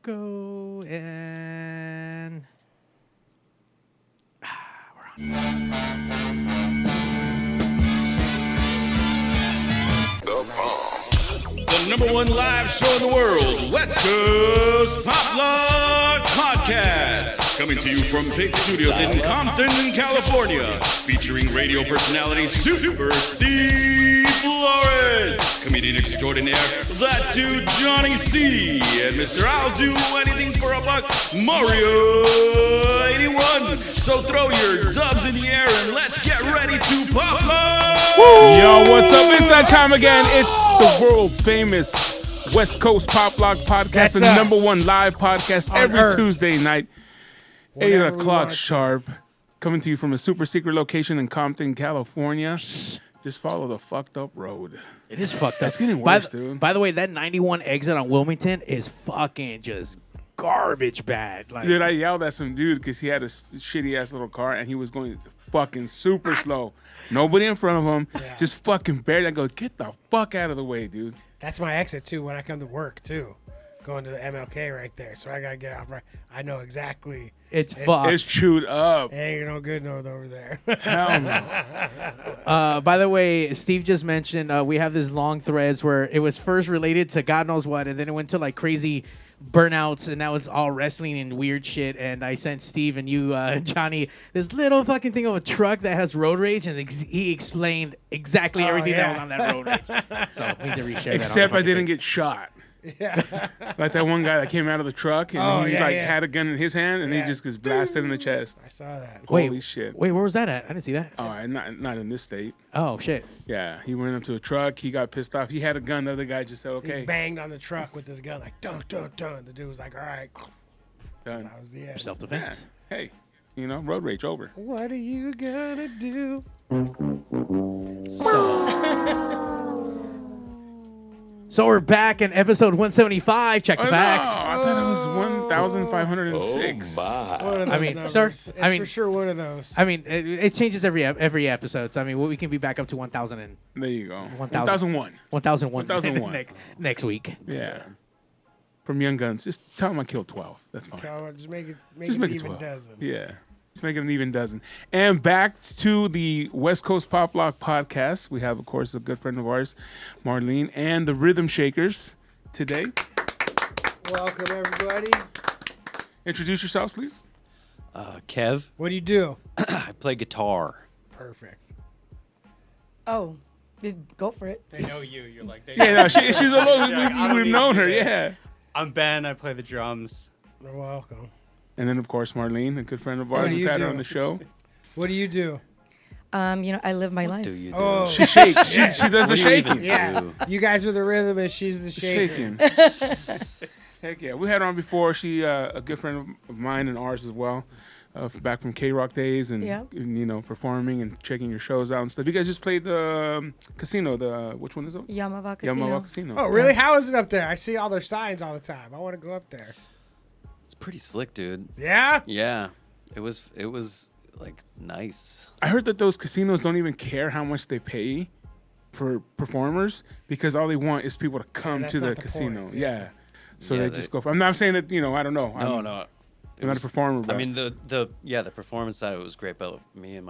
go and we're on. The number one live show in the world, West Coast Pop Lock Podcast. Coming to you from Big Studios in Compton, California. Featuring radio personality Super Steve Flores. Comedian extraordinaire, that dude Johnny C. And Mr. I'll Do Anything for a Buck, Mario 81. So throw your dubs in the air and let's get ready to pop lock. Yo, what's up? It's that time again. It's the world famous West Coast Pop Lock Podcast, That's the us. number one live podcast On every Earth. Tuesday night, Whenever 8 we o'clock want. sharp. Coming to you from a super secret location in Compton, California. Just follow the fucked up road. It is fucked up. It's getting By worse, the- dude. By the way, that 91 exit on Wilmington is fucking just garbage bad. Like, Dude, I yelled at some dude because he had a shitty ass little car and he was going fucking super slow. Nobody in front of him, Yeah. just fucking barely. I go, get the fuck out of the way, dude. That's my exit too when I come to work too. Going to the MLK right there. So I gotta get off right. I know exactly. it's fucked. It's chewed up. Ain't no good no over there. Hell no. By the way, Steve just mentioned we have this long threads where it was first related to God knows what, and then it went to like crazy burnouts, and now it's all wrestling and weird shit. And I sent Steve and you, Johnny, this little fucking thing of a truck that has road rage, and he explained exactly Oh, everything yeah. that was on that road rage. So we need to reshare that. Except I didn't get shot. Yeah. Like that one guy that came out of the truck and Oh, he yeah, like yeah. had a gun in his hand and he Yeah. just gets blasted in the chest. I saw that. Wait, Holy shit. Wait, where was that at? I didn't see that. All right, not in this state. Oh shit. Yeah, he went up to a truck. He got pissed off. He had a gun. The other guy just said, He "Okay, banged on the truck with his gun like dun dun dun. The dude was like, all right. done." That was the end. Self-defense. Yeah. Hey, you know, road rage over. What are you gonna do? So we're back in episode 175. Check the Oh, facts. no, I thought it was 1,506. One of those I mean, numbers. sir, It's I mean- for sure one of those. I mean, it changes every episode. So I mean, we can be back up to 1,000 and There you go. 1,000. 1,001. 1,001 1,001. next week. Yeah. From Young Guns. Just tell him I killed 12. That's fine. Just make it Just an make it even 12. dozen. Yeah. Let's make it an even dozen. And back to the West Coast Pop Lock Podcast. We have, of course, a good friend of ours, Marlene, and the Rhythm Shakers today. Welcome everybody. Introduce yourselves, please. Kev, What do you do? I play guitar. Perfect. Oh, go for it. They know you. You're like, they Yeah, no, she's a little, Yeah, I don't we've need known to her, do that. yeah. I'm Ben. I play the drums. You're welcome. And then, of course, Marlene, a good friend of What ours. do We've you had her do? on the show. What do you do? I live my life. Do you do? Oh, She shakes. She does the What do you even shaking. yeah. do? You guys are the rhythm and she's the shaker. Shaking. Heck yeah. We had her on before. She a good friend of mine and ours as well. Back from K-Rock days and, Yeah. and, you know, performing and checking your shows out and stuff. You guys just played the casino. Which one is it? Yamava Casino. Yamaha Casino. Oh, really? How is it up there? I see all their signs all the time. I want to go up there. It's pretty slick, dude. Yeah? Yeah, it was like nice. I heard that those casinos don't even care how much they pay for performers because all they want is people to come that's to the not the casino. point, Yeah. yeah. So Yeah, they just go. I'm not saying that, you know, I don't know. No, I'm no. it I'm not a was- performer, but I mean, the performance side of it was great, but me and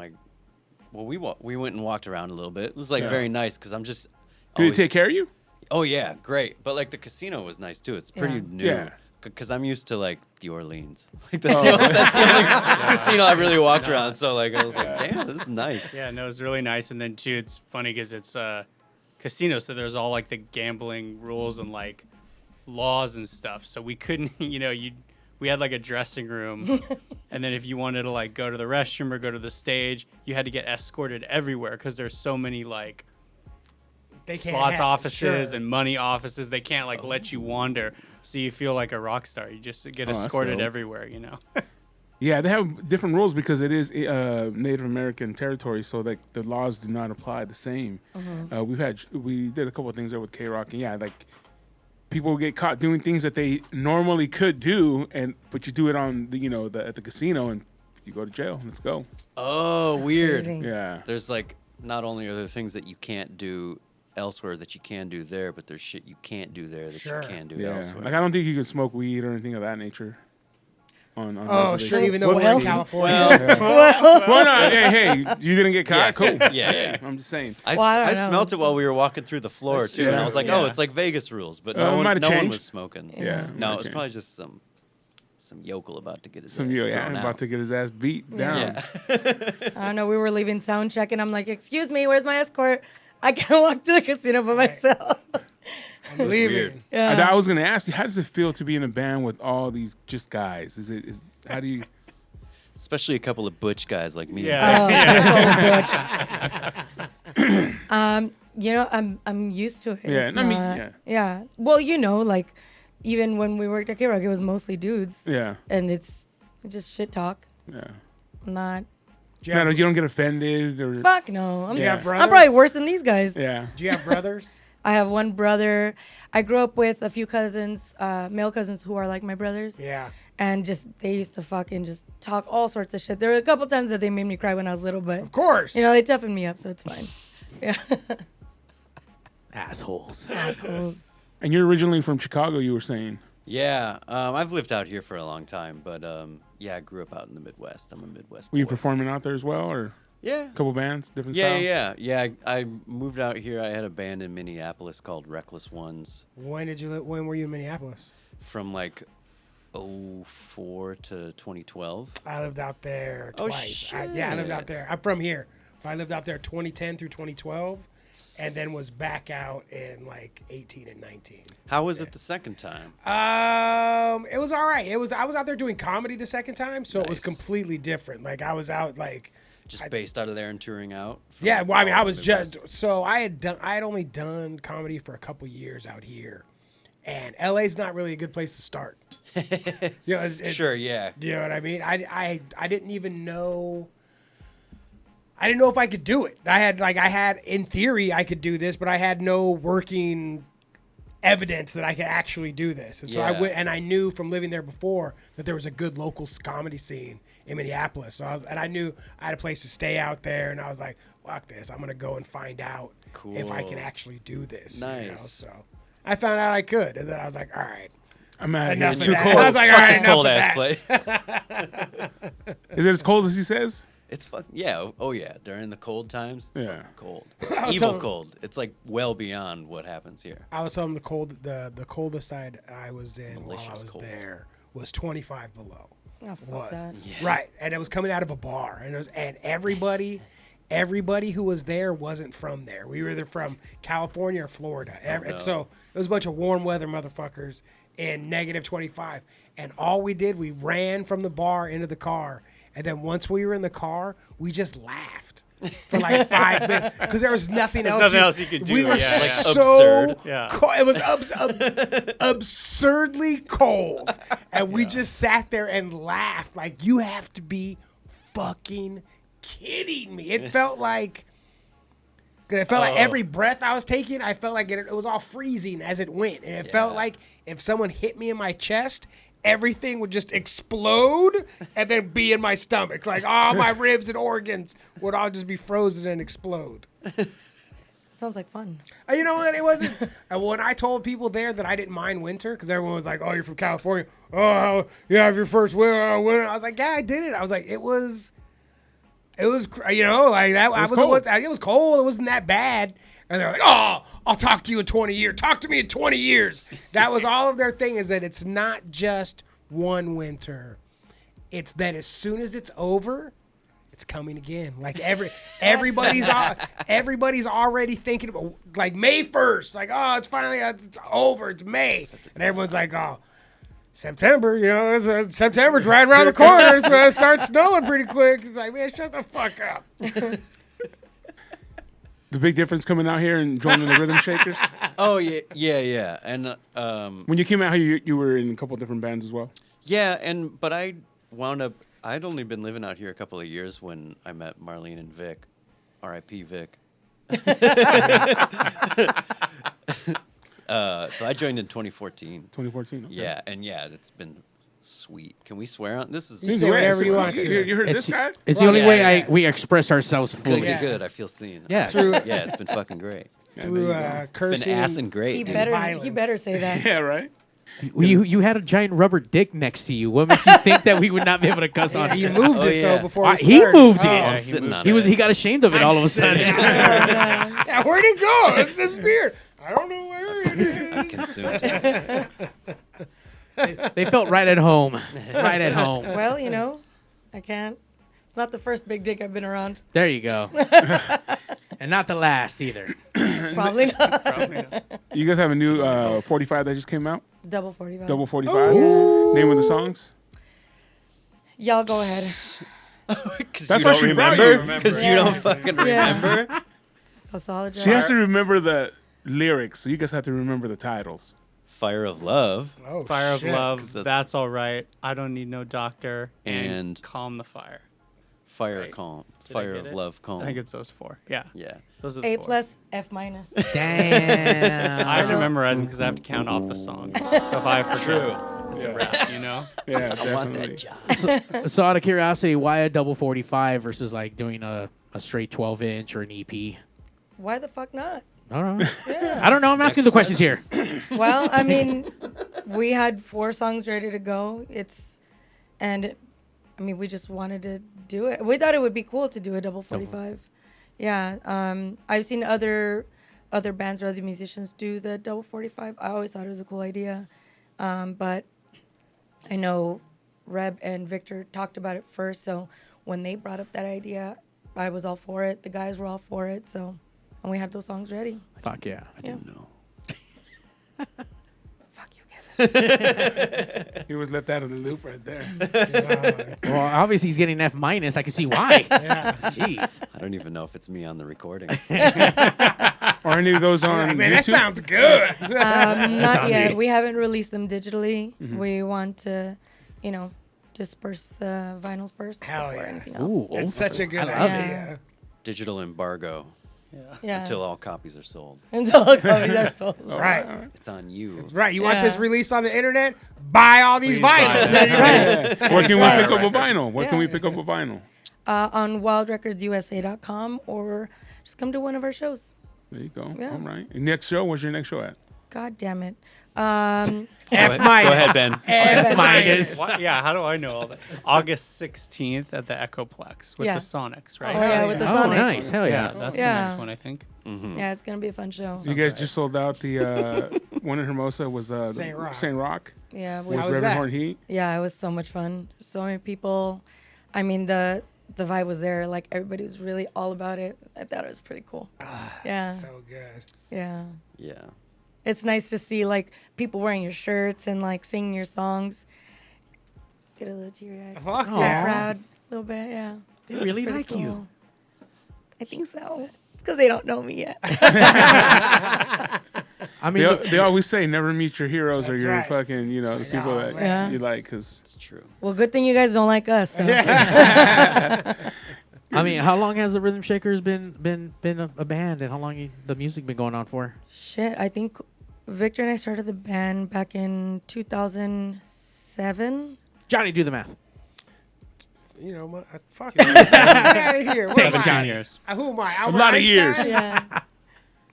we went and walked around a little bit. It was like Yeah. very nice because I'm just. do they take care of you? Oh yeah, great. But like the casino was nice too. It's pretty Yeah. new. Yeah. Because I'm used to like the Orleans. Like that's the only casino I really walked around. So like I was like, damn, this is nice. Yeah, no, it's really nice. And then too, it's funny because it's a casino, so there's all like the gambling rules and like laws and stuff. So we couldn't, we had like a dressing room, and then if you wanted to like go to the restroom or go to the stage, you had to get escorted everywhere because there's so many like They can't slots have- offices sure. and money offices. They can't like let you wander, so you feel like a rock star. You just get Oh, that's escorted dope. everywhere, Yeah, they have different rules because it is Native American territory, so like the laws do not apply the same. We did a couple of things there with K-Rock, and yeah, like people get caught doing things that they normally could do, but you do it on at the casino, and you go to jail. Let's go. Oh, weird. Crazy. Yeah. There's like not only are there things that you can't do elsewhere that you can do there, but there's shit you can't do there that Sure. you can do Yeah. elsewhere. Like I don't think you can smoke weed or anything of that nature. On Oh, reservation. sure. Even though Well, we're in see. California. Well, no, hey, you didn't get caught. Cool. Yeah. I'm just saying. I, Well, I I don't know. smelt it while we were walking through the floor too, and I was like, Yeah. "Oh, it's like Vegas rules," but it no might one, have no one changed. was smoking. Yeah. No, might it was change. probably just some yokel about to get his Some ass yo, thrown about out. to get his ass beat down. Yeah. I don't know. We were leaving sound check, and I'm like, "Excuse me, where's my escort? I can't walk to the casino by myself." I'm leaving. weird. Yeah. I was gonna ask you, how does it feel to be in a band with all these just guys? How do you? Especially a couple of butch guys like me. Yeah. Oh, so butch. I'm used to it. Yeah, It's I mean, not- yeah. yeah. Well, like even when we worked at K-Rock, it was mostly dudes, Yeah, and it's just shit talk. yeah. Not Do you have, You don't get offended or fuck no. I'm, do you have I'm brothers? probably worse than these guys. yeah. Do you have brothers? I have one brother. I grew up with a few cousins, male cousins who are like my brothers. Yeah. And they used to fucking just talk all sorts of shit. There were a couple times that they made me cry when I was little, but Of course. they toughened me up, so it's fine. Yeah. Assholes. Assholes. And you're originally from Chicago, you were saying. Yeah, I've lived out here for a long time, but yeah, I grew up out in the Midwest. I'm a Midwest Were you boy. performing out there as well, or Yeah. a couple bands, different Yeah, styles? yeah. I moved out here. I had a band in Minneapolis called Reckless Ones When did you when were you in Minneapolis? from like 04 to 2012. I lived out there Oh, twice. I lived out shit. there. I'm from here. I lived out there 2010 through 2012, and then was back out in like 18 and 19. How was it the second time? It was all right. I was out there doing comedy the second time, so it was Nice. completely different. Like I was out like Just based out of there and touring out? from yeah. Well, I mean, all I the was just Midwest? so I had only done comedy for a couple years out here, and LA's not really a good place to start. You know, it's- Sure, yeah. You know what I mean? I didn't even know. I didn't know if I could do it. I had in theory I could do this, but I had no working evidence that I could actually do this. And so I Yeah. went, and I knew from living there before that there was a good local comedy scene in Minneapolis. So I knew I had a place to stay out there, and I was like, fuck this, I'm gonna go and find out if I can Cool. actually do this. You know? Nice. So I found out I could, and then I was like, all right. I'm out of Enough here. of Too that. cold. I was like, Fuck all right, this enough cold of ass that. place. Is it as cold as he says? It's yeah. Oh yeah. During the cold times, it's Yeah. fucking cold. I was It's evil telling- cold. It's like well beyond what happens here. I was telling them the coldest I was in while I Malicious was cold. there was 25 below. Oh, fuck Was that. right, and it was coming out of a bar, and everybody who was there wasn't from there. We were either from California or Florida, and no. so it was a bunch of warm weather motherfuckers in negative 25. And all we did, we ran from the bar into the car, and then once we were in the car, we just laughed for like 5 minutes because there was nothing There's else. nothing else you could do, We were yeah, yeah. so Absurd. Yeah. It was absurdly cold, and we just sat there and laughed. Like, you have to be fucking kidding me. It felt like. 'Cause it felt like every breath I was taking, I felt like it was all freezing as it went. And it felt Yeah. like if someone hit me in my chest, everything would just explode and then be in my stomach. Like all my ribs and organs would all just be frozen and explode. Sounds like fun. You know what? It wasn't. When I told people there that I didn't mind winter, because everyone was like, "Oh, you're from California. Oh, you have your first winter." I was like, "Yeah, I did it." I was like, "It was, you know, like that. was cold. It was cold. It wasn't that bad." And they're like, "Oh, I'll talk to you in 20 years. Talk to me in 20 years." That was all of their thing. Is that it's not just one winter. It's that as soon as it's over, it's coming again. Like everybody's already thinking about like May 1st. Like, oh, it's finally it's over. It's May, and everyone's like, oh, September. You know, September's right around the corner. It's gonna start snowing pretty quick. It's like, man, shut the fuck up. The big difference coming out here and joining the Rhythm Shakers. Oh yeah. And When you came out here, you were in a couple different bands as well. yeah, but I wound up. I'd only been living out here a couple of years when I met Marlene and Vic, R.I.P. Vic. So I joined in 2014. 2014. Okay. Yeah, and yeah, it's been sweet. Can we swear on this? Is You say whatever you want to. You heard It's, this guy? it's the only Yeah, way yeah. we express ourselves fully. good? Yeah. Good. I feel seen. Yeah. Through Yeah, it's been fucking great. Yeah, through there you go. cursing. Been ass and He great. dude. better. He violence. better say that. Yeah, right. You had a giant rubber dick next to you. What makes you think that we would not be able to cuss on You it? moved Oh, it yeah. though before we He started. moved it. Oh. Yeah, I'm sitting on He it. got ashamed of it all of a sudden. Yeah, where'd it go? It's disappeared. I don't know where it I is. consumed it. They felt right at home. Right at home. Well, you know, I can't. It's not the first big dick I've been around. There you go. And not the last either. Probably not. Probably not. You guys have a new 45 that just came out. Double 45. Double 45. Name of the songs. Y'all go ahead. That's why she brought you. Because you Yeah. don't fucking Yeah. remember. A solid job. She has to remember the lyrics, so you guys have to remember the titles. Fire of Love. Oh, Fire of shit. Love, 'Cause that's- that's all right. I don't need no doctor. And- Calm the Fire. Fire Right. Calm. Did I Fire get of it? Love Calm. I think it's those four. Yeah. Yeah. Those are the A four. plus, F minus. Damn. I have to memorize them because I have to count off the songs. So if I forget, it's a wrap, you know? Yeah, I want definitely. that job. So out of curiosity, why a double 45 versus like doing a straight 12-inch or an EP? Why the fuck not? I don't know. I don't know. I'm asking the questions here. Well, I mean, we had 4 songs ready to go. We just wanted to do it. We thought it would be cool to do a double 45. Yeah. I've seen other bands or other musicians do the double 45. I always thought it was a cool idea. But I know Reb and Victor talked about it first. So when they brought up that idea, I was all for it. The guys were all for it. So, and we had those songs ready. Fuck yeah. I didn't know. Fuck you, Kevin. He was left out of the loop right there. Well, obviously he's getting F minus. I can see why. Jeez. I don't even know if it's me on the recordings. Or any of those on Man, that YouTube? sounds good. Not yet. me. We haven't released them digitally. We want to, disperse the vinyls first Hell before yeah. anything else. Ooh, That's such a good I love it. idea. Digital embargo Yeah. until all copies are sold. Until the copies are sold. Right. It's on you. Right. You want Yeah. this released on the internet? Buy all these Please buy vinyls. them. Yeah. Where can we right. pick up a vinyl? Where can we Yeah. pick up a vinyl? On wildrecordsusa.com or just come to one of our shows. There you go. Yeah. All right. And next show, where's your next show at? God damn it. F Go minus. ahead, Ben. F minus. What? Yeah, how do I know all that? August 16th at the Echoplex with Yeah. the Sonics, right? Oh, yeah, with the Oh, Sonics. nice. Hell Yeah, yeah. that's Yeah. the next one, I think. Mm-hmm. Yeah, it's going to be a fun show. You guys just sold out the one in Hermosa was Saint Roch. Saint Roch Yeah, with How was Reverend that? Horn Heat. yeah, it was so much fun. So many people. I mean, the vibe was there. Like, everybody was really all about it. I thought it was pretty cool. Yeah. So good. Yeah. Yeah. It's nice to see like people wearing your shirts and like singing your songs. Get a little teary-eyed. Fuck Aw. yeah. Proud a little bit, yeah. They really Pretty like you. cool. I think so. It's because they don't know me yet. I mean, look, They always say never meet your heroes or That's your right. fucking, the people that Yeah. you like. Because It's true. Well, good thing you guys don't like us. So. I mean, how long has the Rhythm Shakers been a band, and how long the music been going on for? Shit, I think Victor and I started the band back in 2007. Johnny, do the math. Fuck it. Get out of here. What am 17 I? years. Who am I? A lot of years. Yeah.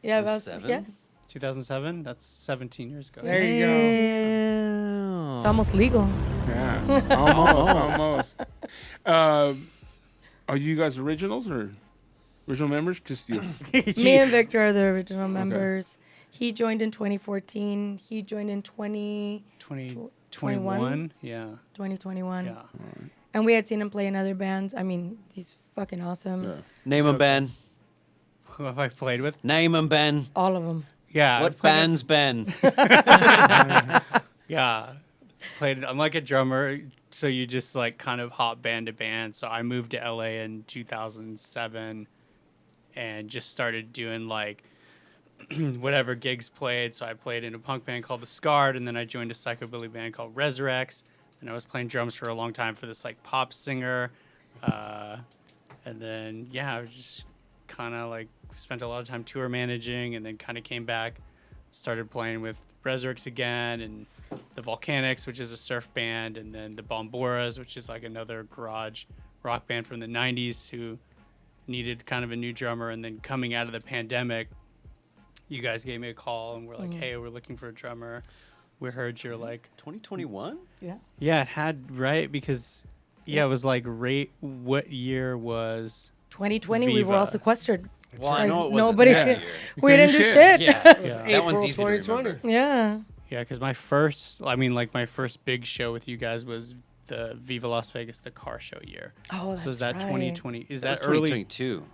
Yeah, about 07? yeah. 2007? That's 17 years ago. There you go. Damn. It's almost legal. yeah, almost. Are you guys originals or original members? Just you. Me and Victor are the original members. He joined in 2014. He joined in 2021. 2021? Yeah. 2021. Yeah. And we had seen him play in other bands. I mean, he's fucking awesome. Yeah. Name them, Ben. Who have I played with? Name them, Ben. All of them. Yeah. I've What played band's Ben? Yeah. I'm like a drummer, so you just like kind of hop band to band. So I moved to LA in 2007 and just started doing like whatever gigs played. So I played in a punk band called The Scarred, and then I joined a psychobilly band called Resurrects. And I was playing drums for a long time for this like pop singer. And then, yeah, I was just kind of like spent a lot of time tour managing, and then kind of came back, started playing with Resurrects again, and the Volcanics, which is a surf band, and then the Bomboras, which is like another garage rock band from the 90s who needed kind of a new drummer. And then coming out of the pandemic, you guys gave me a call and we're like, hey, we're looking for a drummer. We heard you're like 2021. Yeah, it had right because it was like what year was 2020, we were all Viva. sequestered. Well, I know it wasn't Nobody. that could- year. We didn't do shit. Yeah, Yeah. that April one's easy to 2020. remember. Yeah. Yeah, because my first big show with you guys was the Viva Las Vegas, the car show year. Oh, So is that's that right. 2020? Is That was that early? 2022.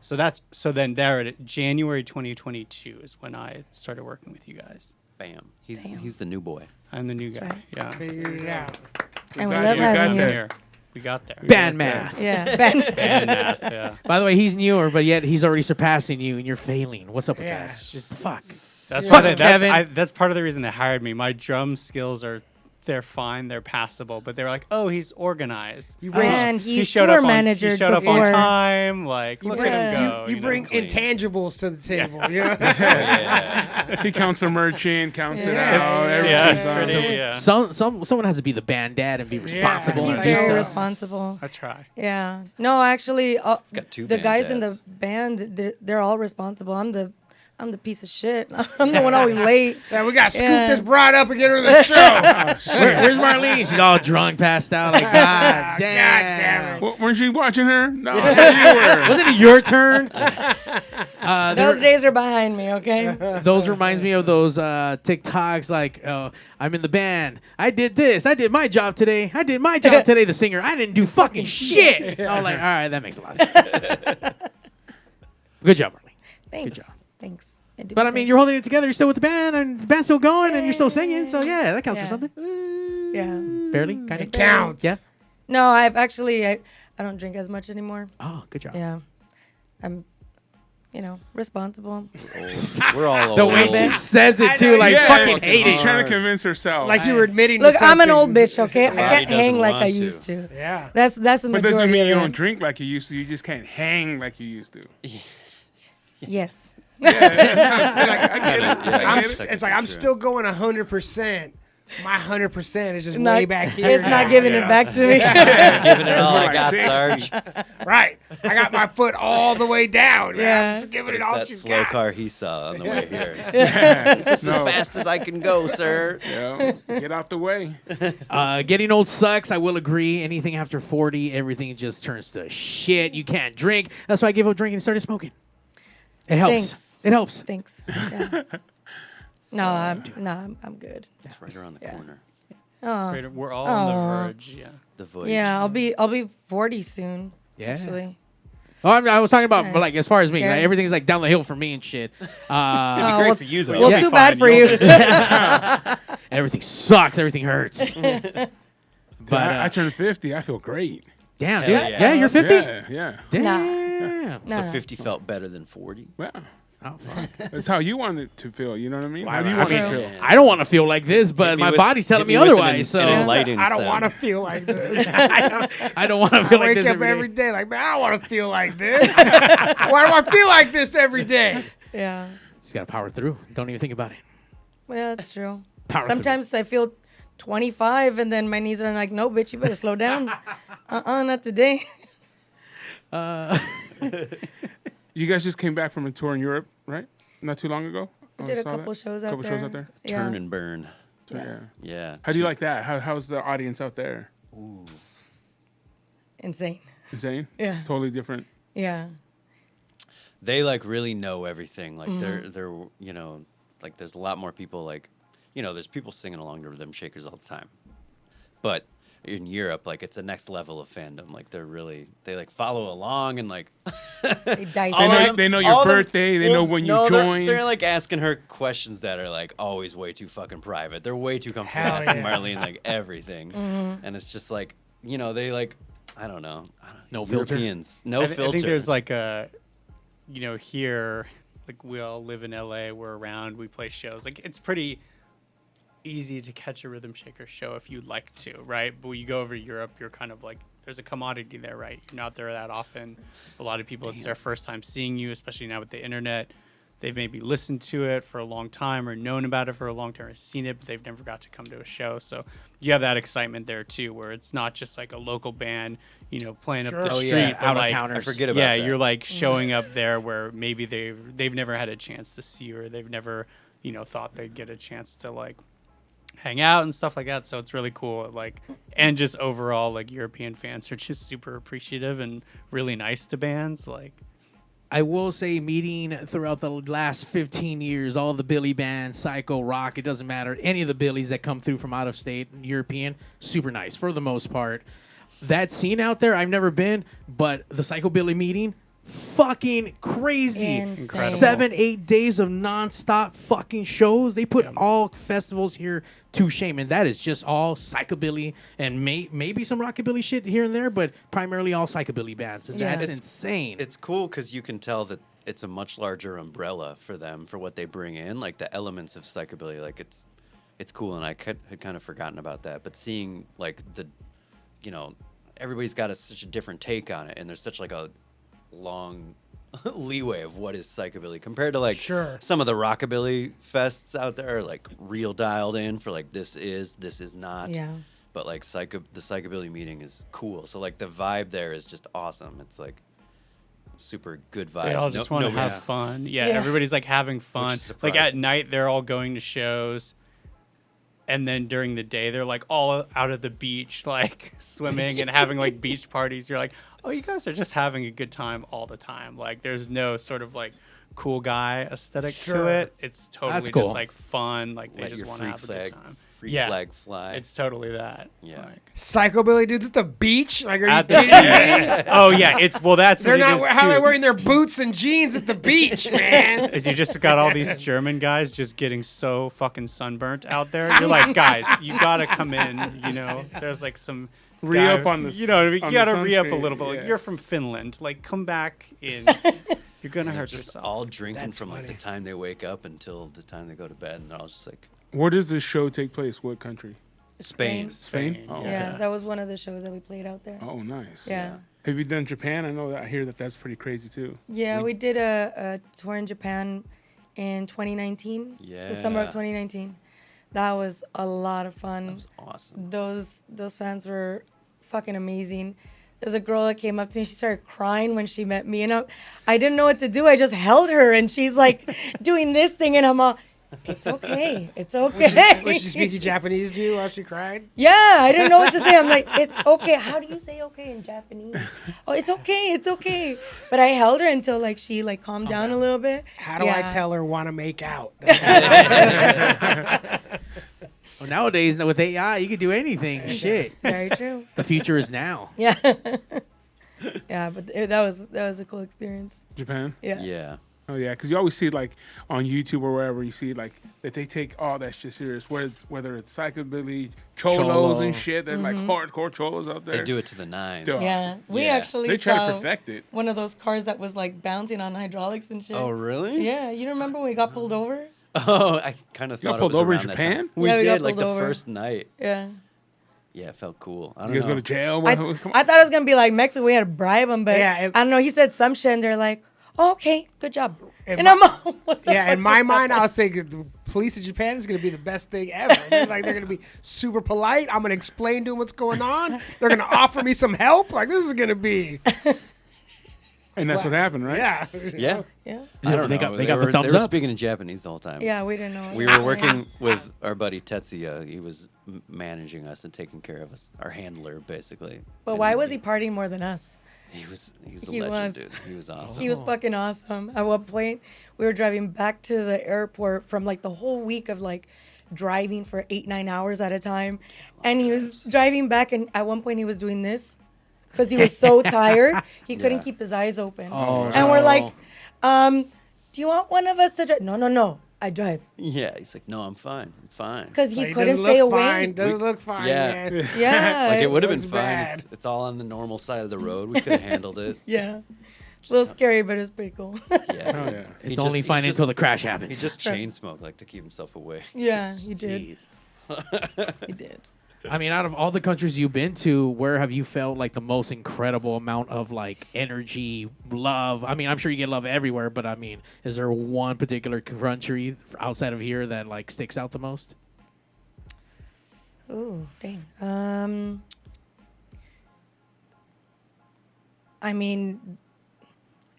So then there it January 2022 is when I started working with you guys. Bam. He's Damn. he's the new boy. I'm the new That's guy. right. Yeah. Figured it out. And we got love you. You got having there. you. Here. We got there. Band math. Yeah. Ben. And math, yeah. By the way, he's newer, but yet he's already surpassing you, and you're failing. What's up with Yeah. that? It's just Fuck. That's Yeah. why Fuck Kevin. that's part of the reason they hired me. My drum skills they're fine, they're passable, but they were like, oh, he's organized. You bring, And He he's showed tour up on manager he showed up on before. time. Like, look at him Yeah. go. you bring clean. intangibles to the table. You know? Yeah. He counts the merchant, counts it Yeah. out. It's- Everything's yeah, it's on. pretty, yeah. Someone has to be the band dad and be responsible Yeah. and He's do very stuff. responsible. I try. Yeah. No, actually, Got two the band guys in the dads. band, they're all responsible. I'm the piece of shit. I'm the one always late. Yeah, we got to scoop Yeah. this broad up and get her to the show. Where's Marlene? She's all drunk, passed out. Like, God damn. damn it. Weren't you watching her? No, you were. Wasn't it your turn? Those days are behind me, okay? Those reminds me of those TikToks like, I'm in the band. I did this. I did my job today. I did my job today. The singer. I didn't do fucking shit. I was like, all right, that makes a lot of sense. Good job, Marlene. Thanks. Good job. Thanks. do But my I mean, best. you're holding it together. You're still with the band, and the band's still going, and you're still singing. So yeah, that counts for Yeah. something. Yeah. Barely, kind It of. counts. Yeah. No, I've actually I don't drink as much anymore. Oh, good job. Yeah. I'm, responsible. We're all The old. way she says it I too, know, like yeah. fucking hate She's it. trying to convince herself. Like you were admitting Look, to I'm an something. old bitch, okay? I Body can't hang doesn't like I want to. used to. Yeah. That's the but majority. doesn't mean you of don't it. drink like you used to. You just can't hang like you used to. Yes. Like, I get it. Yeah, I'm, it's it's like I'm still going 100%. My 100% is just Not- way back here. It's not now. giving it Yeah. back to me. Giving it all I like got, 60. Sarge. Right. I got my foot all the way down. Yeah. I'm giving it It's all that she's slow got. car he saw on the way here. It's This as fast as I can go, sir. Yeah, get out the way. Getting old sucks. I will agree. Anything after 40, everything just turns to shit. You can't drink. That's why I gave up drinking and started smoking. It helps. Thanks. It helps. Thanks. Yeah. No, I'm good. It's right around the Yeah. corner. Oh, Great. We're all on Aw. the verge. Yeah. The voice. yeah. I'll be 40 soon. Yeah. Actually. Oh, I was talking about, Nice. like, as far as me, like, Gary. everything's like down the hill for me and shit. It'd be Oh, great well- for you though. Well, Yeah. too Fine, bad for you'll- you. Everything sucks. Everything hurts. But I turned 50. I feel great. damn, Hell dude. yeah. Yeah, you're 50. Yeah, yeah. Damn. No. So 50 felt better than 40. Well, Oh, fuck. that's how you want it to feel. You know what I mean? Well, How do you I want mean, it to feel? I don't want to feel like this, but Hit me my with- body's telling hit me me with an otherwise. en- an So enlightening I don't sound. want to feel like this. I don't want to I feel like wake this up every day. day like, man, I don't want to feel like this. Why do I feel like this every day? Yeah. Just gotta power through. Don't even think about it. Well, that's true. Power through. Sometimes I feel 25 and then my knees are like, no, bitch, you better slow down. Not today. You guys just came back from a tour in Europe, right? Not too long ago. We I did a saw couple that. shows out Couple there. shows out there. Yeah. Turn and burn. So, yeah. Yeah. How do you like that? How's the audience out there? Ooh. Insane. Insane. Yeah. Totally different. Yeah. They like really know everything. Like Mm-hmm. they're you know, like there's a lot more people like, you know, there's people singing along to Rhythm Shakers all the time. But in Europe, like it's a next level of fandom. Like they like follow along and like They dice all know- of it. them- they know your all of them- birthday, they know when you no, joined. They're like asking her questions that are like always way too fucking private. They're way too comfortable Hell asking yeah. Marlene like everything. And it's just like, you know, they like I don't know. No filter? Europeans. No I filter. think there's like a, you know, here, like we all live in LA. We're around. We play shows. Like it's pretty easy to catch a Rhythm Shaker show if you'd like to, right? But when you go over to Europe, you're kind of like there's a commodity there, right? You're not there that often. A lot of people, it's their first time seeing you, especially now with the internet. they've maybe listened to it for a long time or known about it for a long time or seen it, but they've never got to come to a show. So you have that excitement there too, where it's not just like a local band, playing up the Oh, street, yeah. but Out of like, towners. I forget about yeah, that. you're like showing up there where maybe they've never had a chance to see you, or they've never, thought they'd get a chance to like hang out and stuff like that. So it's really cool. Like, and just overall, like European fans are just super appreciative and really nice to bands. Like, I will say, meeting throughout the last 15 years, all the Billy bands, Psycho, Rock, it doesn't matter. Any of the Billies that come through from out of state, European, super nice for the most part. That scene out there, I've never been, but the Psycho Billy meeting, fucking crazy. Insane. 7-8 days of nonstop fucking shows. They put all festivals here to shame, and that is just all psychobilly and maybe some rockabilly shit here and there, but primarily all psychobilly bands, and Yeah. that's It's- insane. It's cool because you can tell that it's a much larger umbrella for them for what they bring in, like the elements of psychobilly. Like it's cool, and I had kind of forgotten about that. But seeing like everybody's got such a different take on it, and there's such like a long leeway of what is psychobilly compared to like Sure. some of the rockabilly fests out there are like real dialed in for like this is not. Yeah. But like the psychobilly meeting is cool. So like the vibe there is just awesome. It's like super good vibes. they all just want to have nobody's- fun. Yeah, Yeah. everybody's like having fun. is Like at surprising. night, they're all going to shows. And then during the day, they're like all out at the beach, like swimming and having like beach parties. You're like, oh, you guys are just having a good time all the time. Like there's no sort of like cool guy aesthetic to Sure. it. It's totally cool. just like fun. Like they Let just your want to free have a flag, good time. free Yeah. flag fly. It's totally that. Yeah. Like, Psychobilly dudes at the beach? Like, are you at the kidding me? beach. Oh yeah, that's They're what it not. is, How are they too. wearing their boots and jeans at the beach, man? Is you just got all these German guys just getting so fucking sunburnt out there. You're like, guys, you gotta come in. There's like some Re-up on the You know, you on the gotta re-up a sunscreen, little bit. Like yeah. you're from Finland. Like come back in. You're gonna They're hurt just yourself. all drinking That's from like the funny. time they wake up until the time they go to bed, and they're all just like Where does this show take place? What country? Spain. Spain? Oh, Yeah, okay. that was one of the shows that we played out there. Oh, nice. Yeah. Have you done Japan? I know that I hear that that's pretty crazy too. Yeah, we did a tour in Japan in 2019. The summer of Yeah. 2019. That was a lot of fun. That was awesome. Those fans were fucking amazing. There's a girl that came up to me. She started crying when she met me, and I didn't know what to do. I just held her, and she's like doing this thing, and I'm all, it's okay, it's okay. Was she speaking Japanese to you while she cried? Yeah, I didn't know what to say. I'm like, it's okay. How do you say okay in Japanese? Oh, it's okay, it's okay. But I held her until like she like calmed down a little bit. How do I Yeah. tell her want to make out? Well, nowadays, with AI, you could do anything. Shit. Very true. The future is now. Yeah. Yeah, but that was a cool experience. Japan? Yeah. Yeah. Oh yeah, because you always see like on YouTube or wherever you see like that they take all that shit serious. Whether it's psychobilly, cholos Cholo. and shit, they're like hardcore cholos out there. They do it to the nines. Duh. Yeah. We Yeah. actually They try saw to perfect it. one of those cars that was like bouncing on hydraulics and shit. Oh really? Yeah, you remember when we got pulled over? Oh, I kind of You got thought it pulled was over in around that Japan? time. We Yeah, we got did like the pulled over. first night. Yeah. Yeah, it felt cool. I You don't guys know. go to jail? I Come on. thought it was gonna be like Mexico. We had to bribe them, but Yeah, I don't know. He said some shit, and they're like, oh, "Okay, good job." In And my- I'm all, what the Yeah, fuck in my just mind, I happened? was thinking the police in Japan is going to be the best thing ever. They're going to be super polite. I'm going to explain to them what's going on. They're going to offer me some help. Like, this is going to be, And that's what happened, right? yeah. Yeah. Yeah. I don't They know. got- they got the were, thumbs they were up. speaking in Japanese the whole time. Yeah, we didn't know. We were working with our buddy Tetsuya. He was managing us and taking care of us. Our handler, basically. But And why was he partying more than us? He's a He legend, was. dude. He was awesome. He was fucking awesome. At one point, we were driving back to the airport from like the whole week of like driving for 8-9 hours at a time, and he was driving back. And at one point, he was doing this because he was so tired he couldn't Yeah. keep his eyes open. Oh, And we're no. like, do you want one of us to drive? No, I drive Yeah, he's like, no, I'm fine. I'm fine. because he Like, couldn't doesn't stay look away. fine. Doesn't look fine, Yeah. man. Yeah, Like, it would have been looks fine. bad. It's all on the normal side of the road. We could have handled it. Yeah, a little scary, but it's pretty cool. Oh Yeah. yeah. He It's only he fine until the crash He happens. just chain smoked, like, to keep himself away. Yeah, he did. Jeez. He did. I mean, out of all the countries you've been to, where have you felt like the most incredible amount of like energy, love? I mean, I'm sure you get love everywhere, but I mean, is there one particular country outside of here that like sticks out the most? Ooh, dang. I mean,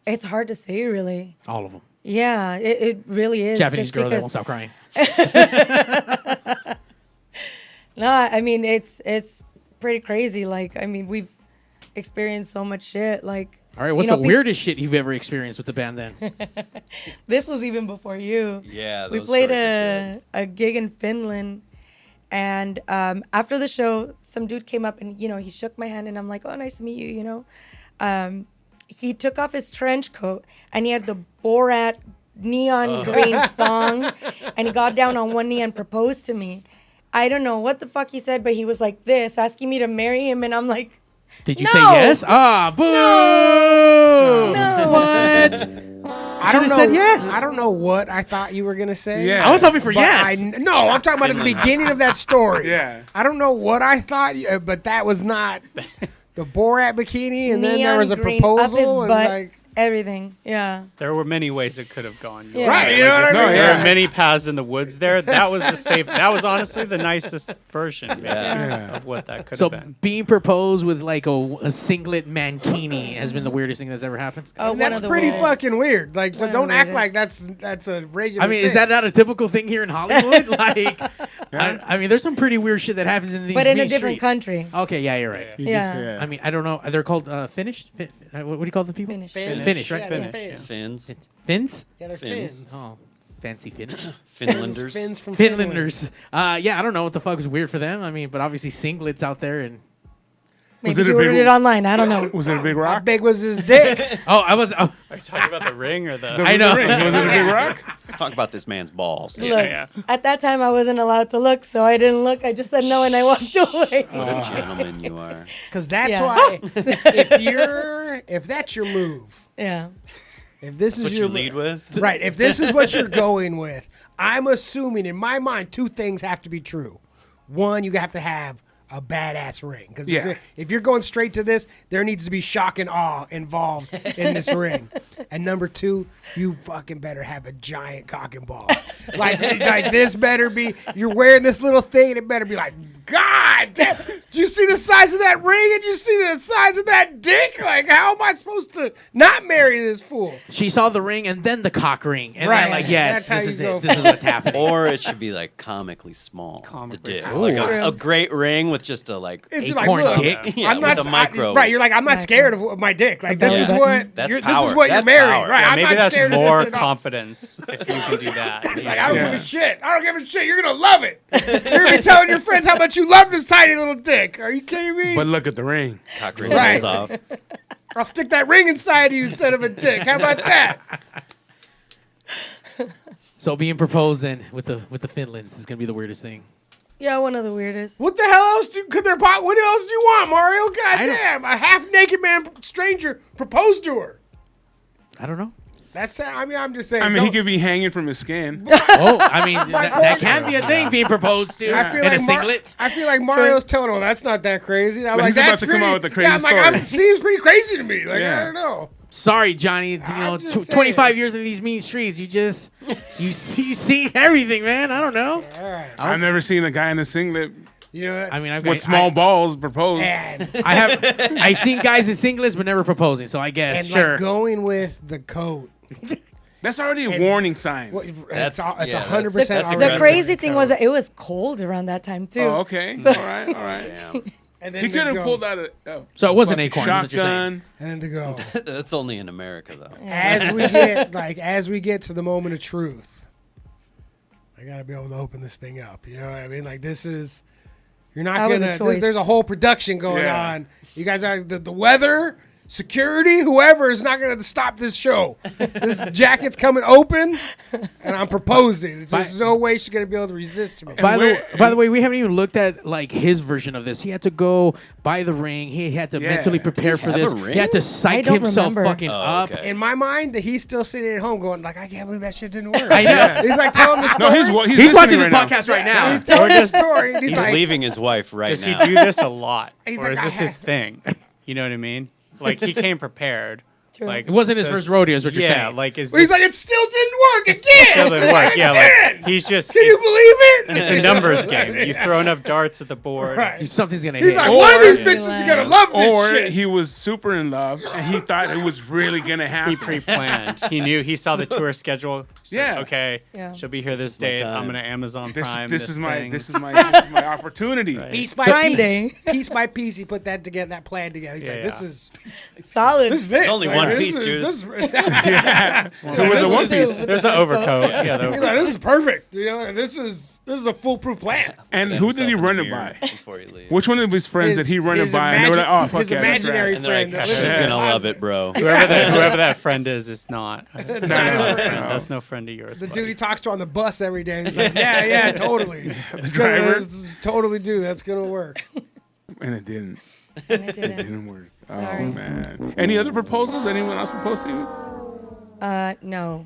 it's hard to say, really. All of them. Yeah, it really is. Japanese just girl that because- won't stop crying. No, I mean it's pretty crazy. Like, I mean, we've experienced so much shit. Like, All right, what's you know, the weirdest shit you've ever experienced with the band then? this was even before you. Yeah, We those played stories are good. a gig in Finland, and after the show, some dude came up and he shook my hand, and I'm like, oh, nice to meet you. He took off his trench coat and he had the Borat neon green thong, and he got down on one knee and proposed to me. I don't know what the fuck he said, but he was like this, asking me to marry him, and I'm like, Did you No. say yes? Ah, boo! no. What? I don't Should've know. said yes. I don't know what I thought you were gonna say. Yeah. I was hoping for But yes. no, I'm talking about at the beginning of that story. Yeah. I don't know what I thought, but that was not the Borat bikini, and then there Neon was a green up his proposal, and butt, like, everything. Yeah. There were many ways it could have gone. Yeah. right? You know what I No, mean? There yeah. are many paths in the woods there. That was the safe. That was honestly the nicest version maybe, Yeah. of what that could So have been. being proposed with like a singlet mankini has been the weirdest thing that's ever happened. Oh, And one that's of the pretty weirdest. fucking weird. Like, One of don't the act weirdest. like that's a regular. I mean, is thing. that not a typical thing here in Hollywood? Like, I mean, there's some pretty weird shit that happens in these. But in a mean different streets. country. Okay, yeah, you're right. You Yeah. just- I mean, I don't know. They're called Finnish. What do you call the people? Finnish. Finnish, right? Yeah, Finnish, they're yeah. Finns, Finns. Yeah, they're Finns. Finns. Oh, fancy Finnish. Finlanders. Finns from Finland. Finlanders. Yeah, I don't know what the fuck was weird for them. I mean, but obviously singlets out there and. Maybe it a you big ordered it one? online. I don't know. Was it a big How rock? big was his dick? Oh, I was. Oh, Are you talking about the ring or the? I know. The ring. Was it a big rock? Let's talk about this man's balls. Look, yeah. at that time I wasn't allowed to look, so I didn't look. I just said no and I walked away. What a gentleman you are. Because that's Yeah. why if that's your move, Yeah. if this is What your you lead with? right, if this is what you're going with, I'm assuming in my mind two things have to be true. One, you have to have a badass ring, because Yeah. if you're going straight to this, there needs to be shock and awe involved in this ring. And number two, you fucking better have a giant cock and balls. like this better be, you're wearing this little thing, and it better be like, God damn, do you see the size of that ring, and you see the size of that dick? Like, how am I supposed to not marry this fool? she saw the ring and then the cock ring, and Right. right. Like, yes, That's how this you is go it. This is what's happening. Or it should be like comically small. Comically the dick. small. Like Ooh. a great ring with just a like. If you're Acorn look, dick. Yeah, I'm not with a micro. right. You're like, I'm not Micro. scared of my dick. Like, this belly is button. what That's this is power. what you're That's marrying, power. right? Yeah, I'm maybe not that's scared of more this at all. confidence if you can do that. Like, I don't Yeah. give a shit. I don't give a shit. You're gonna love it. You're gonna be telling your friends how much you love this tiny little dick. Are you kidding me? But look at the ring. Cock ring Right. goes off. I'll stick that ring inside of you instead of a dick. How about that? So being proposed in with the Finlands is gonna be the weirdest thing. Yeah, one of the weirdest. What the hell else could there? What else do you want, Mario? I don't- Goddamn! A half-naked man, stranger, proposed to her. I don't know. That's. I mean, I'm just saying. I mean, he don't- could be hanging from his skin. Oh, I mean that can be a thing. Being proposed to I feel in like a singlet. I feel like Mario's telling him that's not that crazy. And I'm But like, he's about that's to come out pretty- with a crazy yeah, I'm like, story. it seems pretty crazy to me. Like, Yeah. I don't know. Sorry, Johnny. You I'm know, just saying. 25 years in these mean streets. You see everything, man. I don't know. All right. I've never seen a guy in a singlet You know what? I mean, with small balls propose. and I've seen guys in singlets but never proposing. So I guess and sure. like going with the coat. That's already a And- warning sign. Well, That's- it's yeah, 100% that's The aggressive. crazy thing was that it was cold around that time too. Oh, okay. All right. All right. Damn. And then He to could have go- pulled out a. So it wasn't fucking acorn, is what you're saying. shotgun. And then to go. That's only in America though. as we get to the moment of truth, I gotta be able to open this thing up. You know what I mean? Like, this is, you're not That was a gonna. choice. There's a whole production going Yeah. on. You guys are the weather. security, whoever is not going to stop this show. This jacket's coming open, and I'm proposing. There's no way she's going to be able to resist me. By the way, we haven't even looked at like his version of this. He had to go buy the ring. He had to mentally prepare for have this. a ring? He had to I psych don't himself remember. fucking Oh, up. okay. In my mind, that he's still sitting at home going, like, I can't believe that shit didn't work. I know. He's like telling the No, story. he's watching listening this right now. podcast right now. He's telling the does- story. And He's like, leaving his wife right Does now. he do this a lot, He's or like, is this his thing? You know what I mean? Like he came prepared. True. Like It wasn't his so- first rodeo, is what you're Yeah, saying. like is he's this like, it still didn't work again. still didn't work? Yeah, Again. like he's just. Can you it's- believe it? It's a numbers game. You throw enough darts at the board. Right. Something's gonna He's hit. like, Or- one of these Yeah. bitches is gonna love this Or shit. he was super in love and he thought it was really gonna happen. He pre-planned. He knew. He saw the tour schedule. Said, Yeah. okay. Yeah. She'll be here this is my date. I'm time. gonna Amazon Prime. this is my thing. this is my opportunity. Right. Piece by Prime piece, Day. piece by piece, he put that together, that plan together. He's like, Yeah, this yeah. is Solid. this is it. only Like, one this piece, is- dude. This is, Yeah. It was a one piece. There's the overcoat. Yeah, the He's like, this is perfect. You know, and this is a foolproof plan. And Look at who did he himself in run the it mirror by? Before he leaves. Which one of his friends did he run it His by? And they were like, oh, fuck his yeah, that's imaginary right. And they're like, friend. that she's lives in the gonna love closet. it, bro. whoever that friend is not. That's, no, that's no friend of yours. The buddy. dude he talks to on the bus every day. He's like, yeah, totally. The driver. Totally do. That's gonna work. And it didn't. And I It didn't. didn't work. Oh, Sorry. man. Any other proposals? Anyone else proposed to you? No.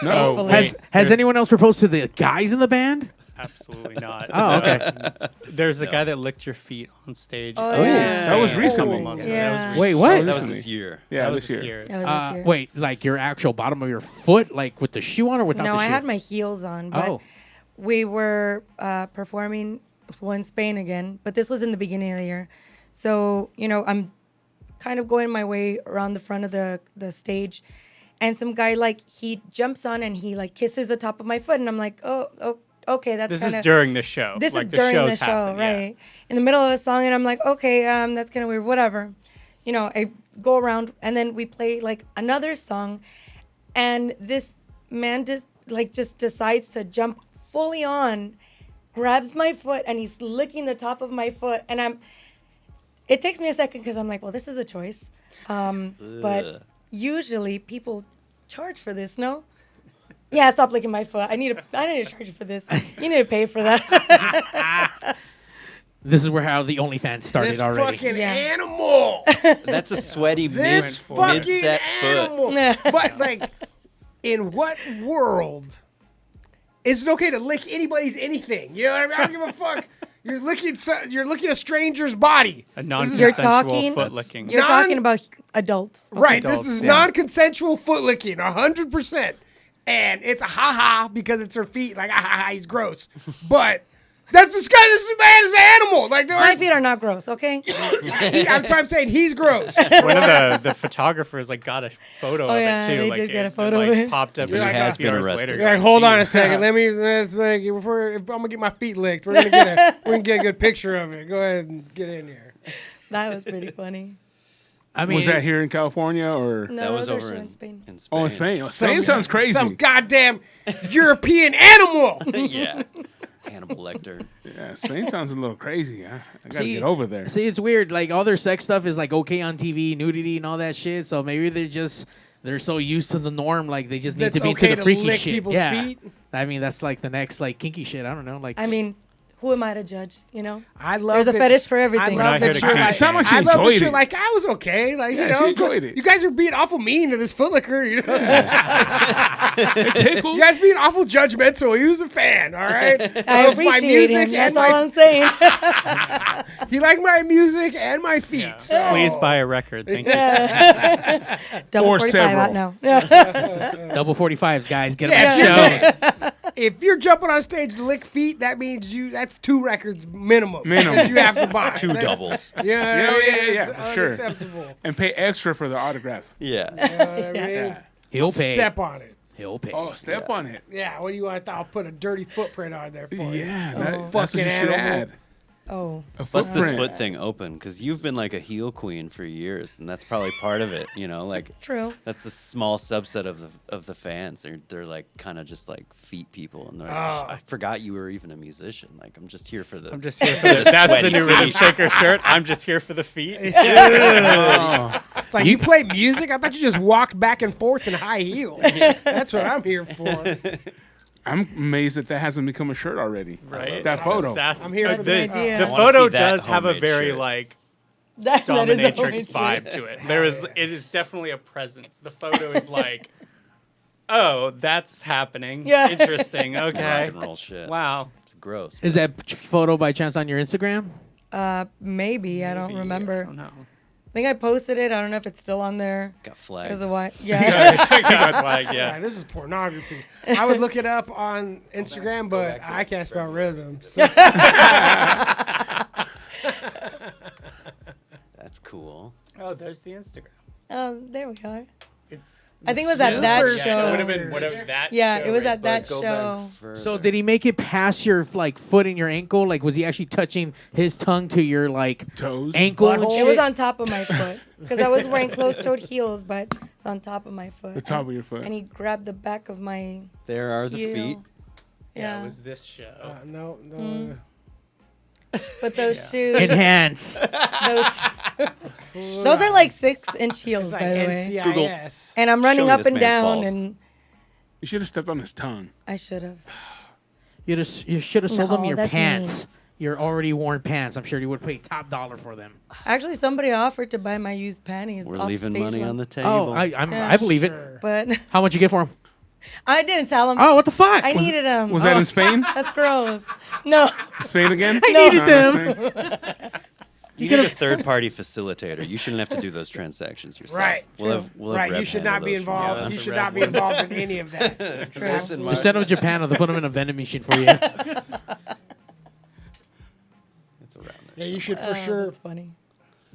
No. Hopefully. Has There's- anyone else proposed to the guys in the band? Absolutely not. Oh, okay. There's a guy that licked your feet on stage. Oh, yeah. That was a recently. couple months ago. Yeah. That was Wait, what? Oh, That was recently. this year. Yeah, that was this year. That was this year. Wait, like your actual bottom of your foot, like with the shoe on or without No, the shoe? I had my heels on, but Oh. we were performing in Spain again, but this was in the beginning of the year. So, I'm kind of going my way around the front of the stage, and some guy, like, he jumps on and he, like, kisses the top of my foot, and I'm like, oh okay, that's This kind is of... during the show. This like is during the show's show, happened, yeah. right? In the middle of a song, and I'm like, okay, that's kind of weird, whatever. I go around, and then we play like another song, and this man just decides to jump fully on, grabs my foot, and he's licking the top of my foot, and it takes me a second because I'm like, well, this is a choice, but Ugh. usually people charge for this, no? Yeah, stop licking my foot. I need to charge you for this. You need to pay for that. This is where how the OnlyFans started This already. fucking Yeah. animal. That's a sweaty This mid fucking set foot. animal. But like, in what world is it okay to lick anybody's anything? You know what I mean? I don't give a fuck. You're licking a stranger's body. A You're non-consensual talking. foot licking. You're Non- talking about adults. okay? Right. Adults, This is yeah. non-consensual foot licking, 100%. And it's a ha-ha because it's her feet. Like, ha-ha, he's gross. But that's disgusting. This man is an animal. Like, My feet are not gross, okay? that's what I'm saying. He's gross. One of the photographers got a photo Oh, of yeah, it too. they like did get a it photo of like it. popped up. He in has a few been hours arrested. later. You're like, hold on a second. Let's like, I'm gonna get my feet licked. We're gonna get a good picture of it. Go ahead and get in here. That was pretty funny. I mean, Was that here in California or? No, That was those are over shown in in Spain. Spain. Oh, in Spain. Oh, Spain sounds crazy. Some goddamn European animal. Yeah. Hannibal Lecter. Yeah, Spain sounds a little crazy. Huh? I gotta See- get over there. See, it's weird. Like all their sex stuff is like okay on TV, nudity and all that shit. So maybe they're so used to the norm, like they just need That's to be okay to to the freaky lick shit. people's Yeah. feet? I mean, that's like the next like kinky shit. I don't know. Like I mean, who am I to judge, you know? I love There's a that- fetish for everything. I not love here that to you're kink like, It sounded like she I love that enjoyed you're it. like, I was okay. Like, Yeah, you know, she enjoyed it. You guys are being awful mean to this footlicker. You know, It tickled. you guys being awful judgmental. He was a fan, all right? I Of my appreciate music him. and That's all my, I'm saying. he liked my music and my feet. Yeah. So. Please buy a record. Thank you. Double Or 45 out several. now. double 45s, guys. Get Yeah, them on shows. If you're jumping on stage to lick feet, that means that's 2 records minimum. Minimum. that you have to buy. 2 doubles. Yeah, Yeah, it's for sure. unacceptable. And pay extra for the autograph. Yeah. You know what I mean? Yeah. He'll pay. Step on it. He'll pay. Oh, step on it. Yeah, what do you want? I'll put a dirty footprint on there for you. Yeah, that's what Fucking you should animal. add. Oh. A Bust this footprint. foot thing open because you've been like a heel queen for years, and that's probably part of it. You know, like True. that's a small subset of the fans. They're like kind of just like feet people, and they're like, Oh. I forgot you were even a musician. Like I'm just here for the. I'm just here for the. That's the sweaty new Rhythm feet. Shaker shirt. I'm just here for the feet. Oh. It's like you play music. I thought you just walked back and forth in high heels. That's what I'm here for. I'm amazed that hasn't become a shirt already. Right. That photo. I'm here for the the, idea. the I wanna photo see that does have a homemade very shirt. like That is the dominatrix homemade shirt. vibe to it. It is definitely a presence. The photo is like, oh, that's happening. Yeah. Interesting. Some rock Okay. and roll shit. Wow. It's gross. Is that photo by chance on your Instagram? Maybe. I don't Maybe, remember. I don't know. I think I posted it. I don't know if it's still on there. Got flagged. Because of what? Yeah. Got like, Yeah, yeah. this is pornography. I would look it up on Instagram, but I can't spell rhythm. So. That's cool. Oh, there's the Instagram. There we are. It's. I think it was at that Super show. It would have been whatever that. Yeah, show it was right at that Go show. back further. So did he make it past your like foot and your ankle? Like was he actually touching his tongue to your like Toes. ankle and Butthole? It was shit? on top of my foot because I was wearing closed-toed heels, but it's on top of my foot. The top of your foot. And he grabbed the back of my There are the heel. feet. Yeah, Yeah. it was this show. No. Mm. But those shoes, Enhance. those are like 6-inch heels, It's like by the way. NCIS. And I'm running Showing up this and man's down, balls. and You should have stepped on his tongue. I should have. You should have sold him No, your that's pants. Your already worn pants. I'm sure you would pay top dollar for them. Actually, somebody offered to buy my used panties. We're off leaving stage money on the once. table. Oh, Yeah. I believe it. Sure. But How much you get for them? I didn't tell him. Oh, what the fuck? I needed them. Was that in Spain? That's gross. No. Spain again? I No. needed No, them. not Spain. You need a third-party facilitator. You shouldn't have to do those transactions yourself. Right. We'll have Right, you Rev should handle not be those for you. involved. Yeah, You that's should a not be Rev involved in any of that. Listen, Just send them to Japan or they'll put them in a vending machine for you. It's around there. Yeah, you should for Oh, sure. that's funny.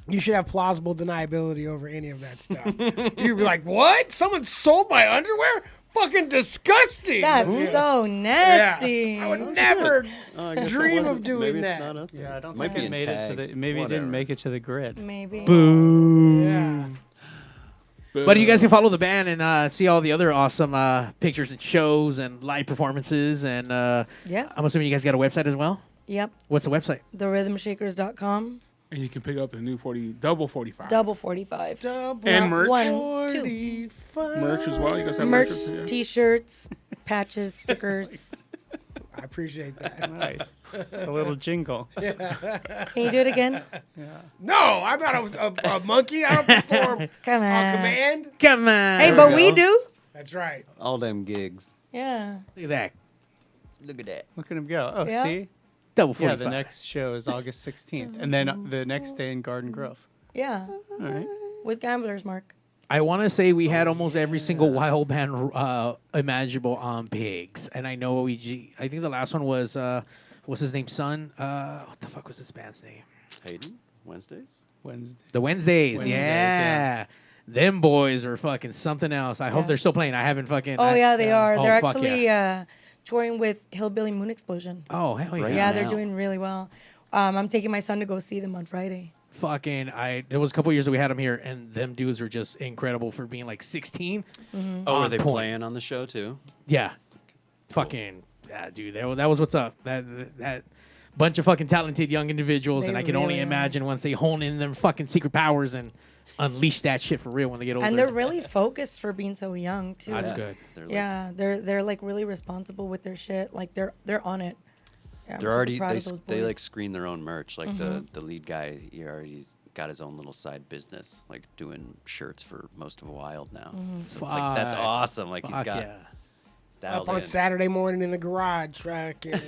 You should have plausible deniability over any of that stuff. You'd be like, "What? Someone sold my underwear? Fucking disgusting!" That's so nasty. Yeah. I would never Oh, I guess it dream wasn't- of doing maybe it's that. not up there. Yeah, I don't Might think be it in made it to tag. the. Maybe it Whatever. didn't make it to the grid. Maybe. Boo. Yeah. But you guys can follow the band and see all the other awesome pictures and shows and live performances. And Yeah. I'm assuming you guys got a website as well? Yep. What's the website? TheRhythmShakers.com. And you can pick up the new double 45. Double 45. Double And merch. 1, 2. 45. Merch as well. You guys have Merch, merch. Yeah. T-shirts, patches, stickers. I appreciate that. Nice. A little jingle. Can you do it again? No, I'm not a monkey. I don't perform Come on on. command. Come on. Hey, There but we we go. do. That's right. All them gigs. Yeah. Look at that. Look at that. Look at him go. Oh, Yeah. see? Double Yeah, 45. the next show is August 16th. And then the next day in Garden Grove. Yeah. All right. With Gamblers, Mark. I want to say we had almost every single wild band imaginable on Pigs. And I know I think the last one was, what's his name, Son? What the fuck was this band's name? Hayden, Wednesdays? Wednesday. The Wednesdays. Wednesdays, Yeah. yeah. Them boys are fucking something else. I hope Yeah. they're still playing. I haven't fucking. Oh, yeah, they are. Oh, They're fuck actually yeah. touring with Hillbilly Moon Explosion. Oh, hell yeah. Right. Yeah, they're now. doing really well. I'm taking my son to go see them on Friday. Fucking, there was a couple years that we had them here, and them dudes were just incredible for being like 16. Oh, On are they point. playing on the show too? Yeah. Fucking, yeah, dude, that was what's up. That bunch of fucking talented young individuals, They and I can only really are. imagine once they hone in their fucking secret powers and unleash that shit for real when they get older. And they're really focused for being so young, too. That's good. They're like, Yeah, they're like really responsible with their shit. Like they're on it. Yeah, I'm They're super already proud they, of those they boys. like screen their own merch. Like the lead guy, he already's got his own little side business, like doing shirts for most of Wild now. So it's like that's Fuck. awesome. Like he's Fuck got yeah. dialed Up on in. Saturday morning in the garage, fucking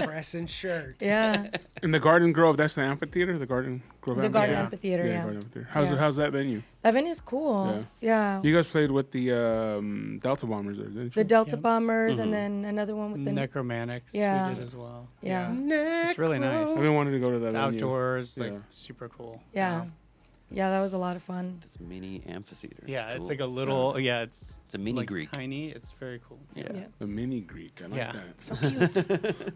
pressing shirts. Yeah, In the Garden Grove, that's the amphitheater? The Garden Grove the Garden Amphitheater? Amphitheater. Yeah, Garden Amphitheater. Yeah. How's that venue? that venue's cool. Yeah, You guys played with the Delta Bombers there, didn't you? the Delta Bombers, and then another one with the Necromantics. Yeah. We did as well. yeah, It's really nice. I've been wanting to go to that It's venue. outdoors, like Yeah. super cool. yeah, yeah. That was a lot of fun. This mini amphitheater. Yeah, it's cool. like a little. Yeah, it's a mini like Greek. tiny. It's very cool. Yeah. Yeah. The mini Greek. I like Yeah. that. So cute.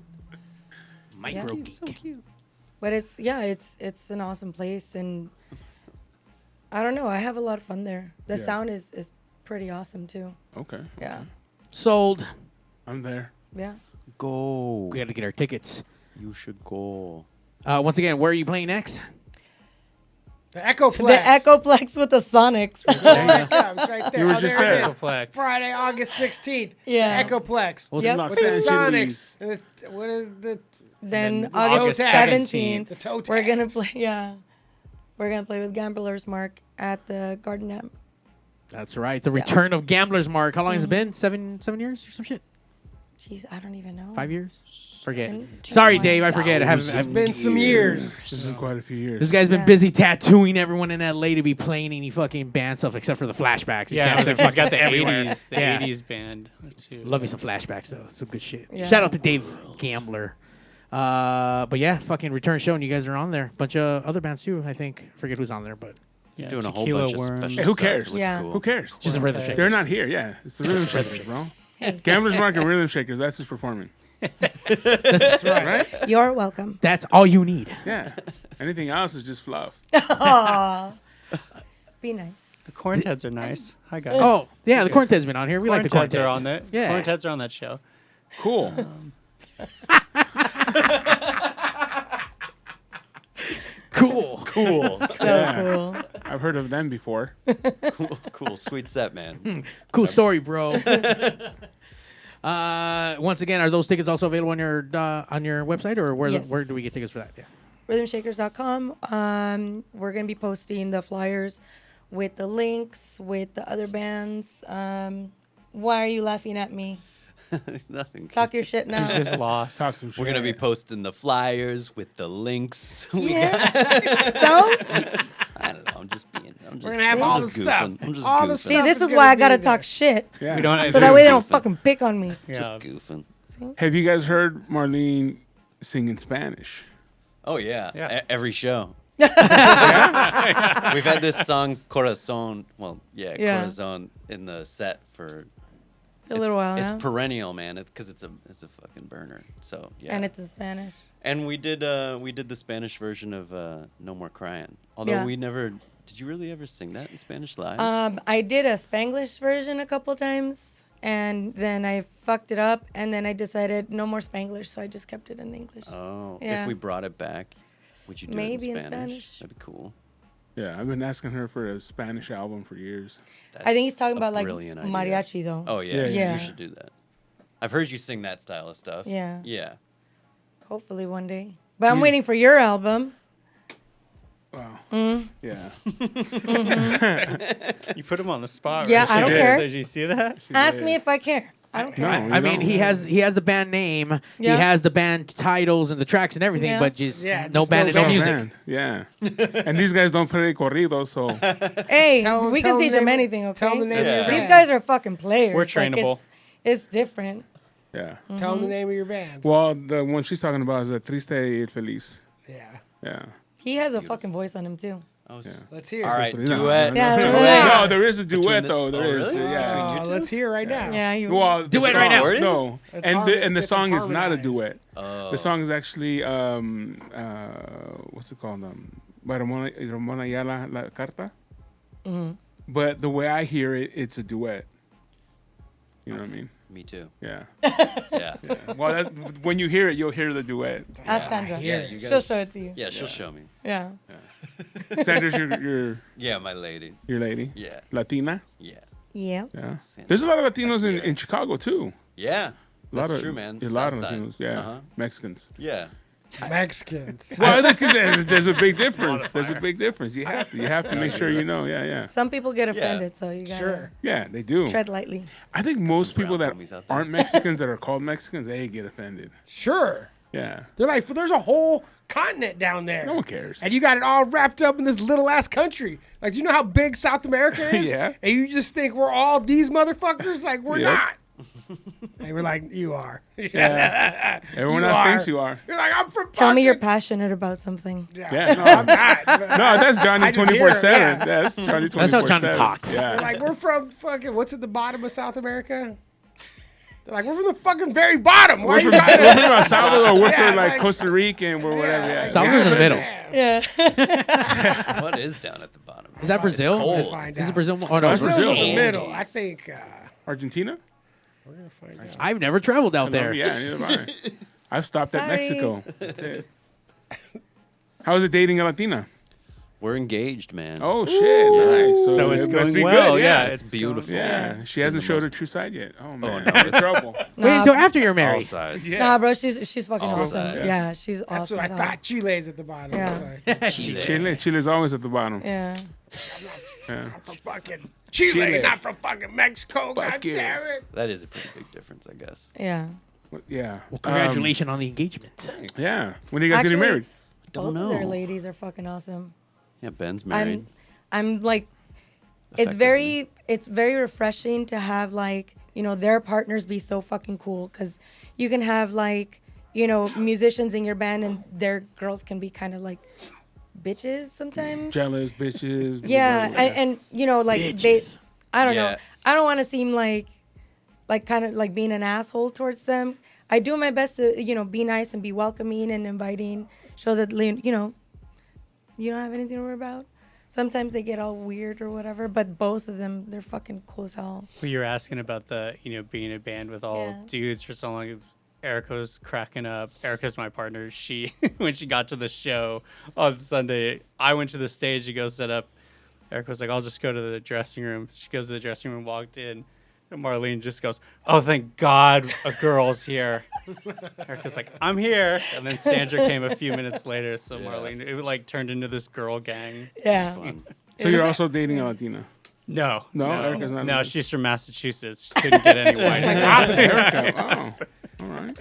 Micro Yeah. geek. So cute. But it's an awesome place, and I don't know. I have a lot of fun there. The Yeah. sound is pretty awesome too. Okay. Yeah, Sold. I'm there. yeah. Go. We got to get our tickets. You should go. Once again, where are you playing next? The Echoplex. The Echoplex with the Sonics. There it comes, right there. You were Oh, just there it there. is. Echoplex. Friday, August 16th. Yeah. The Echoplex. Well, Yep. Los With the Angeles. Sonics. And what is the Then then August August 17th, the toe we're gonna tags. play. Yeah, we're gonna play with Gamblers Mark at the Garden Amp. That's right. The return of Gamblers Mark. How long has it been? 7 years or some shit? Jeez, I don't even know. 5 years? Forget. It's too Sorry, long. Dave. I forget. I haven't. It's been some years. This is quite a few years. This guy's been Yeah. busy tattooing everyone in LA to be playing any fucking band stuff except for the flashbacks. He Yeah, can't say he's got the everywhere. 80s, the Yeah. 80s band too. Love me some flashbacks though. Some good shit. Yeah. Shout out to Dave Gambler. But yeah, fucking return show and you guys are on there. Bunch of other bands too. I think. Forget who's on there, but Yeah, Doing a whole Tequila bunch Worms. of special Hey, who stuff. cares? Looks Yeah. cool. Who cares? just a rhythm They're shake. They're not here. Yeah, it's the Rhythm Shakers, bro. Gamblers Mark and Rhythm Shakers. That's who's performing. That's right. Right? You're welcome. That's all you need. Yeah. Anything else is just fluff. Aw. Be nice. The Cornteds are nice. Hi guys. Oh yeah, the Cornted's been on here. We like the Cornteds Cornteds. are on that. Yeah. Cornteds are on that show. Cool. Cool. Cool. So Yeah. cool. I've heard of them before. cool. Cool. Sweet set, man. Cool story, bro. Once again, are those tickets also available on your website, or where Yes. where do we get tickets for that? Yeah. Rhythmshakers.com. We're gonna be posting the flyers with the links with the other bands. Why are you laughing at me? Nothing. Talk your shit now. He's just lost. Talk some shit. We're gonna be posting the flyers with the links. Yeah. So I don't know. I'm just being. We're gonna have all the just stuff. goofing. I'm just All the goofing. see, stuff this is is gonna why I be gotta there. talk shit, Yeah. We don't. so that way they don't Goofing. fucking pick on me. Yeah. Just goofing. Have you guys heard Marlene sing in Spanish? Oh yeah. Yeah. Every show. We've had this song Corazon. Well, yeah, Yeah. Corazon in the set for A little while It's now. perennial, man. It's because it's a fucking burner. So yeah. And it's in Spanish. And we did the Spanish version of No More Crying. Although Yeah. we never. Did you really ever sing that in Spanish live? I did a Spanglish version a couple times, and then I fucked it up, and then I decided no more Spanglish, so I just kept it in English. Oh, Yeah. if we brought it back, would you do Maybe it in Spanish. That'd be cool. Yeah, I've been asking her for a Spanish album for years. I think he's That's talking a about like brilliant idea. mariachi though. Oh yeah, Yeah. you should do that. I've heard you sing that style of stuff. Yeah. Yeah. Hopefully one day. But I'm waiting for your album. Wow. Mm. Yeah. You put him on the spot. Yeah, right? I don't Did. care. Did you see that? Ask me if I care. I don't care. No, I you mean, don't. he has the band name, Yeah. he has the band titles and the tracks and everything, Yeah. but just Yeah, no just band no and no band. music. Man, yeah. And these guys don't play corridos, so Hey, Tell 'em- we tell can 'em teach them name- anything, okay? Tell them the name of your Yeah. These band. guys are fucking players. We're Like, trainable. it's different. yeah. Tell them the name of your band. Well, the one she's talking about is the Triste y el Feliz. Yeah. Yeah. He has a fucking voice on him too. Oh, s- Let's hear. All right, No, duet. Yeah, no, duet. no, there is a Between duet the- though. There oh, is. really? Yeah. Oh, let's hear right now. Yeah, you. Well, the Do it song- right now. No, It's and hard the to and the get them song is not a harmonized. duet. Oh. The song is actually what's it called? By Ramon Ayala La Carta. Mhm. But the way I hear it, it's a duet. You know what I mean? Me too. Yeah. Yeah. Well, that, when you hear it, you'll hear the duet. Ask Sandra. Yeah, you She'll guys- show it to you. Yeah, she'll show me. Yeah. Sandra's your Yeah, my lady. lady. Yeah. Latina. Yeah. Yeah. Yeah. There's a lot of Latinos in Chicago too. Yeah. A lot That's of, true, man. A lot of South side. Latinos. Yeah. Uh-huh. Mexicans. Yeah. Mexicans. Well, there's a big difference. There's a big difference. You have to make sure you know. Yeah, yeah. Some people get offended, so you gotta Sure. Yeah, they do. tread lightly. I think most brown people that homies out there. aren't Mexicans that are called Mexicans, they get offended. Sure. Yeah. They're like, there's a whole continent down there. No one cares. And you got it all wrapped up in this little ass country. Like, do you know how big South America is? Yeah. And you just think we're all these motherfuckers? Like, we're Yep. not. They were like, you are. Yeah. Everyone You else are. thinks you are. You're like, I'm from Tell me you're fucking- passionate about something. Yeah. No, I'm not. No, that's Johnny I just hear 24/7. him, yeah. That's Johnny 24/7. That's how Johnny talks. Yeah. They're like, we're from fucking, what's at the bottom of South America? They're like, we're from the fucking very bottom. Why We're are from, you we're guys? from El Salvador. We're Yeah, from like like- Costa Rican. We're whatever. Yeah. Salvador's in the middle. Yeah. What is down at the bottom? Is that Brazil? cold. Find Is it out. Brazil? Oh no, No, it's it's Brazil's Brazil. in the Andes. middle. I think Argentina? we're gonna find out. I've never traveled out there. Yeah, neither have I. I've stopped at Sorry. Mexico. That's it. How is it dating a Latina? We're engaged, man. Oh shit! Nice. So it's it must going be well. Good, Yeah, it's beautiful. Yeah, she hasn't the showed her most- true side yet. Oh man, no, I'm in it's- trouble. Wait until after you're All married. sides. Yeah. Nah, bro, she's fucking All awesome. sides. Yeah, she's awesome. That's what I as hell. thought. Chile's at the bottom. Yeah. Chile's always at the bottom. Yeah. Yeah. From fucking Chile, Chile. not from fucking Mexico. Fuck God you. damn it. That is a pretty big difference, I guess. Yeah. Yeah. Well, congratulations on the engagement. Yeah. When are you guys getting Actually- married? Don't Both of their know. ladies are fucking awesome. Yeah, Ben's married. I'm like, it's very refreshing to have like, you know, their partners be so fucking cool, because you can have like, you know, musicians in your band and their girls can be kind of like bitches sometimes. Jealous bitches. Yeah, blah, blah, blah. and you know, like Bitches. I don't Yeah. know. I don't want to seem like kind of like being an asshole towards them. I do my best to, you know, be nice and be welcoming and inviting, show that, you know, you don't have anything to worry about. Sometimes they get all weird or whatever, but both of them, they're fucking cool as hell. Well, you were asking about the, you know, being a band with all Yeah. dudes for so long. Erica was cracking up. Erica's my partner. She, when she got to the show on Sunday, I went to the stage to go set up. Erica was like, I'll just go to the dressing room. She goes to the dressing room, walked in, and Marlene just goes, oh, thank God a girl's here. Erica's like, I'm here. And then Sandra came a few minutes later. So Marlene, it like turned into this girl gang. Yeah. Fun. So you're also dating a Latina? No. No, Erica's not No, in- she's from Massachusetts. She couldn't get any white. Erica. Oh, all right.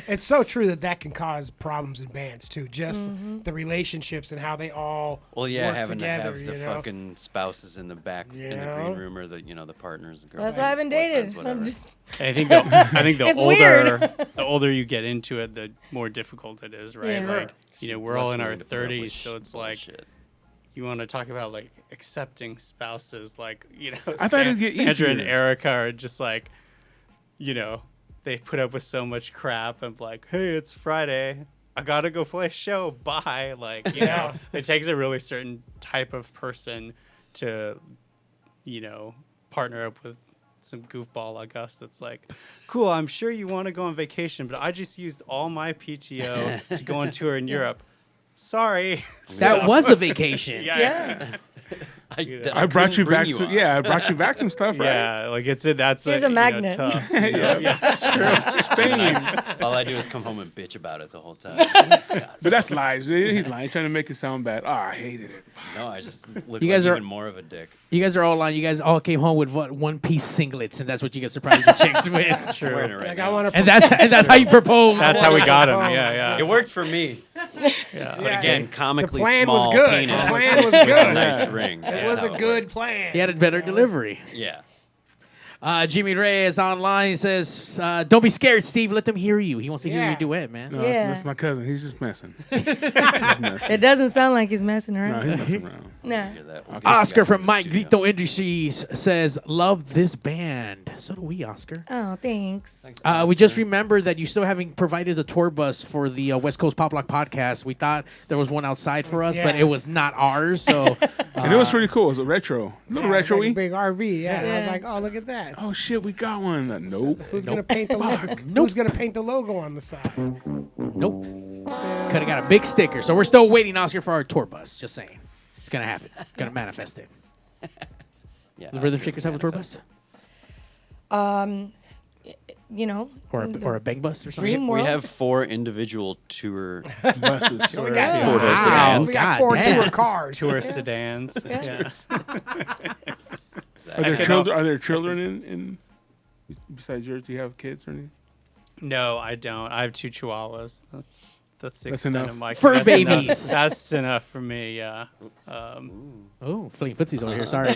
It's so true that can cause problems in bands too. Just the relationships and how they all Well, yeah, work having together, to have the you know? fucking spouses in the back in the Yeah. green room, or the the partners, the That's girlfriends, why I haven't dated. boyfriends, whatever. I'm just- I think the It's older weird. the older you get into it, the more difficult it is, right? Yeah. Like, you know, we're all Less in our willing to put up with 30s, so it's like bullshit. you want to talk about like accepting spouses, like, you know, I thought it'd get Sandra and easier. Erica are just like, you know, they put up with so much crap and like, hey, it's Friday, I gotta go play a show, bye. Like, you know, it takes a really certain type of person to, you know, partner up with some goofball like us that's like, cool, I'm sure you want to go on vacation, but I just used all my PTO to go on tour in Europe. Sorry. That was a vacation. Yeah. I brought you back. I brought you back some stuff, right? Yeah, like that's Here's a magnet. tough. Yeah. Spain. All I do is come home and bitch about it the whole time. But that's lies. He's lying, trying to make it sound bad. Oh, I hated it. No, I just look You like guys are- even more of a dick. You guys are all lying. You guys all came home with what, one-piece singlets, and that's what you get surprised your chicks with. I'm wearing it right Like now. I want to. And that's how you propose. That's how we got him. Yeah, It worked for me. yeah. But again, comically the plan was small good. penis. The plan was with a good. nice ring. It That's was how a it good works. plan. He had a better delivery. Yeah. Jimmy Reyes online says, "Don't be scared, Steve. Let them hear you. He wants to hear Yeah. your duet, man." No, Yeah. that's my cousin. He's just messing. He's messing. It doesn't sound like he's messing No, around. he's messing around. Nah. Hear that. We'll get you Oscar guys in from the Mike studio. Grito Industries says, "Love this band." So do we, Oscar. Oh, thanks. Thanks, We just Oscar. remembered that you still haven't provided the tour bus for the West Coast Pop Lock podcast. We thought there was one outside for us, but Yeah. it was not ours. So, And it was pretty cool. It was a retro. A little Yeah, it's retro like a big RV. Yeah. And I was Yeah. like, oh, look at that. Oh, shit, we got one. Nope. Who's gonna paint the logo? Nope. Who's gonna paint the logo on the side? nope. Could have got a big sticker. So we're still waiting, Oscar, for our tour bus. Just saying, it's gonna happen. Gonna manifest it. Yeah, The Rhythm Oscar Shakers have a tour bus, You know. or a bang bus, or something. Dream We World. have 4 individual tour. Buses. We got Four-door Wow. sedans. We got God 4 damn. tour cars. Tour sedans. Yeah. Are there Okay. children? Are there children in besides yours? Do you have kids or anything? No, I don't. I have 2 chihuahuas. That's the That's extent enough. of my Fur that's babies. Enough. That's enough for me. Yeah. Oh, flinging footsies over here. Sorry,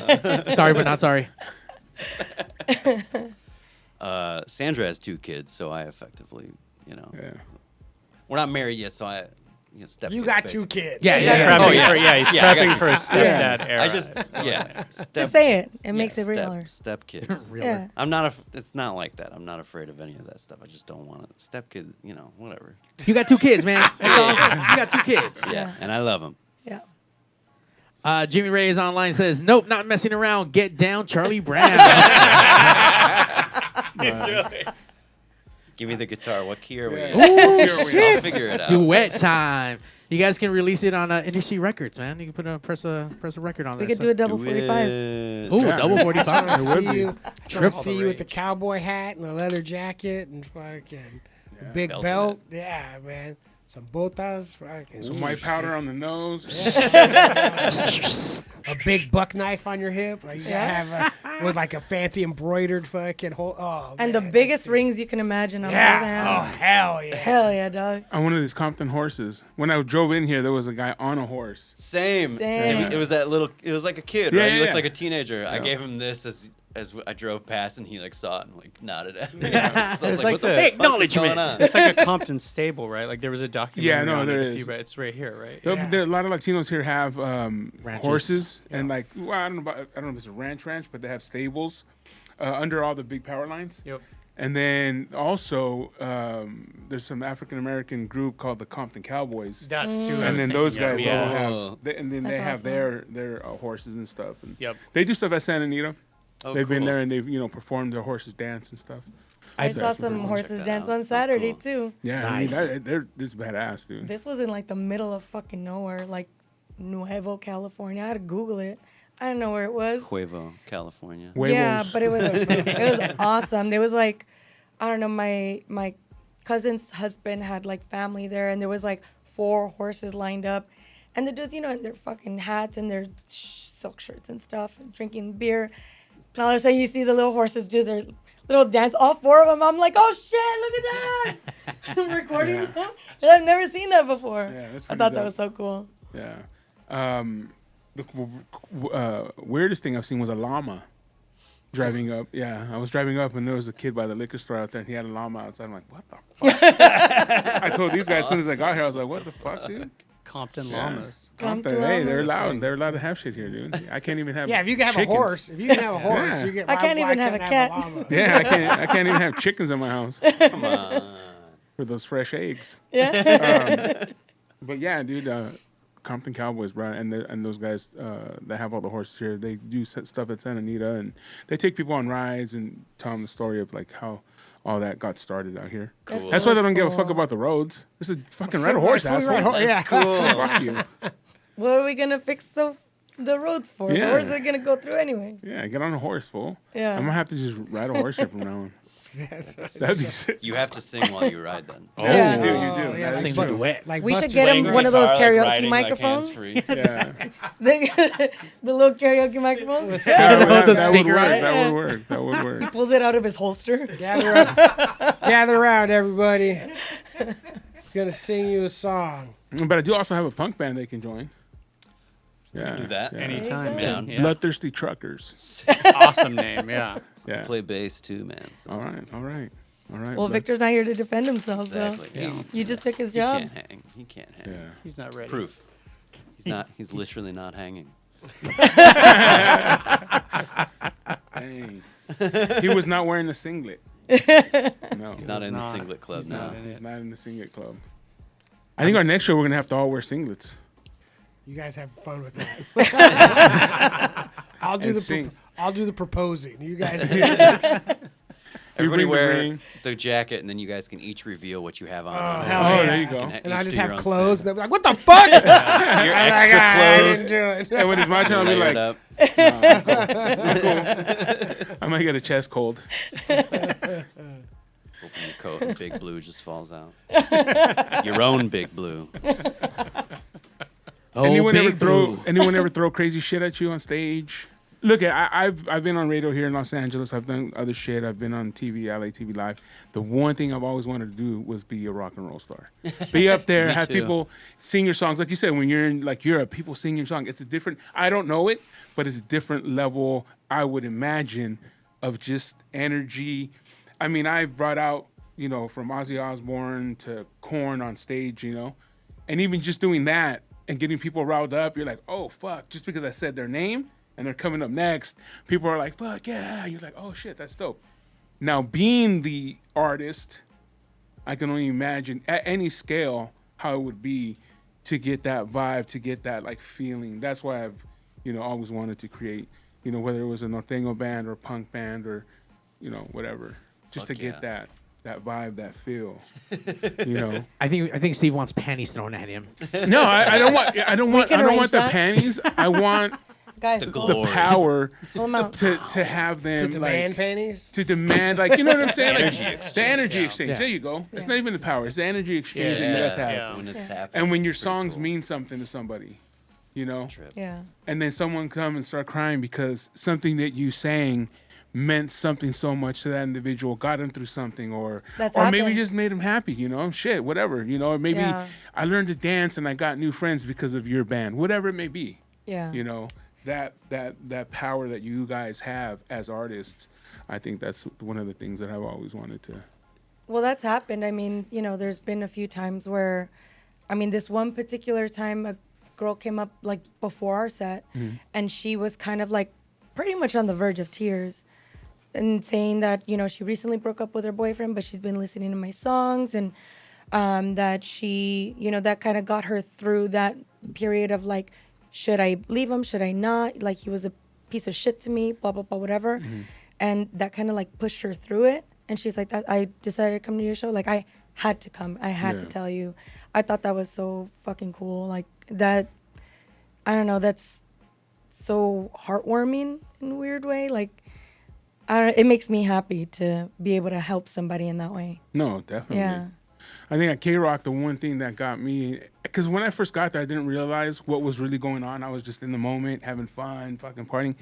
sorry, but not sorry. Sandra has 2 kids, so I effectively, Yeah. we're not married yet, so I, step. You kids, got 2 basically. kids. Yeah, He's yeah. prepping Oh, yeah. for, he's Yeah, I got prepping you. for a stepdad era. I just, It's really nice. step, Just say it. It makes yeah, it realer. Step kids. Real. Yeah. I'm not it's not like that. I'm not afraid of any of that stuff. I just don't want to. Step kid, whatever. You got 2 kids, man. That's all. You got 2 kids. Yeah, and I love them. Yeah. Jimmy Reyes online says, "Nope, not messing around. Get down, Charlie Brown." Give me the guitar. What key are we Yeah. in? Ooh, I'll shit. figure it out. Duet time. You guys can release it on Industry Records, man. You can press a record on We that. could do a double 45. Ooh, Yeah. double 45. I It would see be. you. I Triple see the you with the range. cowboy hat and the leather jacket and fucking big Belt belt. in Yeah, man. Some botas. Fucking Some white powder on the nose. a big buck knife on your hip. Like you gotta Yeah. have with like a fancy embroidered fucking whole. Oh, And man, the biggest that's- rings you can imagine on both Yeah. Oh hands. hell yeah. Hell yeah, dog. On one of these Compton horses. When I drove in here, there was a guy on a horse. Same. Damn. It was that little. It was like a kid, Yeah, right? yeah, He looked yeah. like a teenager. I Yeah. gave him this as I drove past, and he like saw it and like nodded at me. Yeah. So I was It's like, like what the the fuck is going on? It's like a Compton stable, right? Like there was a documentary. Yeah, no, on there it is. It's right here, right? A lot of Latinos here have Ranches. horses and like well, I don't know if it's a ranch, but they have stables under all the big power lines. Yep. And then also there's some African American group called the Compton Cowboys. That's who. I And was then thinking those of, guys yeah. all Oh. have, and then they That's have awesome. their horses and stuff. And Yep. they do stuff at Santa Anita. Oh, They've been cool. there and they've performed their horses dance and stuff. I That's saw super some cool. horses that dance out. on Sounds Saturday cool. too. Yeah, Nice. I mean they're this badass, dude. This was in like the middle of fucking nowhere, like Nuevo, California. I had to Google it. I didn't know where it was. Cuevo, California. Yeah, Huevos. but it was awesome. There was like, I don't know, my cousin's husband had like family there, and there was like 4 horses lined up, and the dudes, in their fucking hats and their silk shirts and stuff, and drinking beer. And all of a sudden, you see the little horses do their little dance. All 4 of them. I'm like, oh shit, look at that! I'm recording Yeah. them. And I've never seen that before. Yeah, that's I pretty thought that dope. was so cool. Yeah. The weirdest thing I've seen was a llama driving up. Yeah, I was driving up and there was a kid by the liquor store out there and he had a llama outside. I'm like, what the fuck? I told these guys as soon as I got here, I was like, what the fuck, dude? Compton Yeah. llamas. Compton Hey, they're llamas. allowed. They're allowed to have shit here, dude. I can't even have. Yeah, if you can have chickens. a horse, if you can have a horse, Yeah. you get. I why- can't why even have couldn't a cat. llama? Yeah, I can't even have chickens in my house Come on. for those fresh eggs. Yeah. But yeah, dude, Compton Cowboys, bro, and those guys that have all the horses here, they do stuff at Santa Anita, and they take people on rides and tell them the story of like how all that got started out here. That's That's why they don't give a cool. fuck about the roads. This is fucking ride a horse, Fully asshole. ride horse, yeah. Fuck you. What are we gonna fix the roads for? Yeah. The roads are gonna go through anyway. Yeah, get on a horse, fool. Yeah. I'm gonna have to just ride a horse here from now on. Yes. That'd be sick. You have to sing while you ride then. Yeah, Yeah. you do. Oh, You do. yeah, That is Sing true. the duet. Like We should Buster get him Singer. one of those Guitar, like, karaoke riding, like, microphones. hands-free. Yeah. the little karaoke microphones. That The would speaker, work. right? That would work. That would work. Pulls it out of his holster. Gather around, everybody. Gonna sing you a song. But I do also have a punk band they can join. Yeah. do that. Yeah. Anytime, go. man. Yeah. Bloodthirsty Truckers. Awesome name. Yeah. Yeah. Play bass too, man. So All right. All right. All right. Well, but- Victor's not here to defend himself, exactly. so Yeah. you just took his He job. can't hang. He can't hang. Yeah. He's not ready. Proof. He's not. He's literally not hanging. Dang. He was not wearing the singlet. No. He's not in the not. singlet club He's now. not in He's it. not in the singlet club. I think our next show we're gonna have to all wear singlets. You guys have fun with that. I'll do And the sing. I'll do the proposing. You guys. Everybody bring the wear ring. the jacket, and then you guys can each reveal what you have on. Oh, underneath. hell Oh, yeah. there you go. Can And I each just do your have own clothes. thing. They'll be like, "What the fuck?" Your I'm like, extra "Ah, I clothes. didn't do it." And when it's my turn, I'll be Layered like, up. I might get a chest cold. Open your coat, and Big Blue just falls out. Your own Big Blue. Oh, anyone Big Blue. ever throw crazy shit at you on stage? Look, I've been on radio here in Los Angeles. I've done other shit. I've been on TV, LA TV Live. The one thing I've always wanted to do was be a rock and roll star. Be up there, Me have too. people sing your songs. Like you said, when you're in like Europe, people sing your song. It's a different. I don't know it, but it's a different level. I would imagine of just energy. I mean, I brought out from Ozzy Osbourne to Korn on stage, and even just doing that and getting people riled up, you're like, oh fuck, just because I said their name and they're coming up next, people are like, fuck yeah. You're like, oh shit, that's dope. Now, being the artist, I can only imagine at any scale how it would be to get that vibe, to get that like feeling. That's why I've, always wanted to create, whether it was a Norteño band or a punk band or, whatever, just Fuck to get yeah. that. that vibe, that feel. You know. I think Steve wants panties thrown at him. No, I don't want. I don't want. can I don't arrange want the that. panties. I want Guys, The pull- the glory. power pull 'em out. to have them To demand like, panties. to demand, like, you know what I'm saying? Energy Like, exchange. the energy Yeah. exchange. Yeah. There you go. It's Yeah. not even the power. It's the energy exchange Yeah, that you guys yeah, have. yeah. When it's Yeah. happening. And when your it's pretty songs cool. mean something to somebody, you know, It's a trip. Yeah. and then someone come and start crying because something that you sang meant something so much to that individual, got him through something, or That's maybe happened. just made him happy, you know, shit, whatever, you know, or maybe Yeah. I learned to dance and I got new friends because of your band, whatever it may be, Yeah. you know, that power that you guys have as artists. I think that's one of the things that I've always wanted to. Well, that's happened. I mean, there's been a few times where, I mean, this one particular time, a girl came up like before our set, and she was kind of like pretty much on the verge of tears, and saying that she recently broke up with her boyfriend, but she's been listening to my songs, and that she, that kind of got her through that period of like, should I leave him? Should I not? Like, he was a piece of shit to me, blah blah blah, whatever, and that kind of like pushed her through it. And she's like, that I decided to come to your show. Like, I had to come. I had to Yeah. tell you. I thought that was so fucking cool. Like that. I don't know. That's so heartwarming in a weird way. Like, it makes me happy to be able to help somebody in that way. No, definitely. Yeah. I think at K-Rock, the one thing that got me, because when I first got there, I didn't realize what was really going on. I was just in the moment, having fun, fucking partying.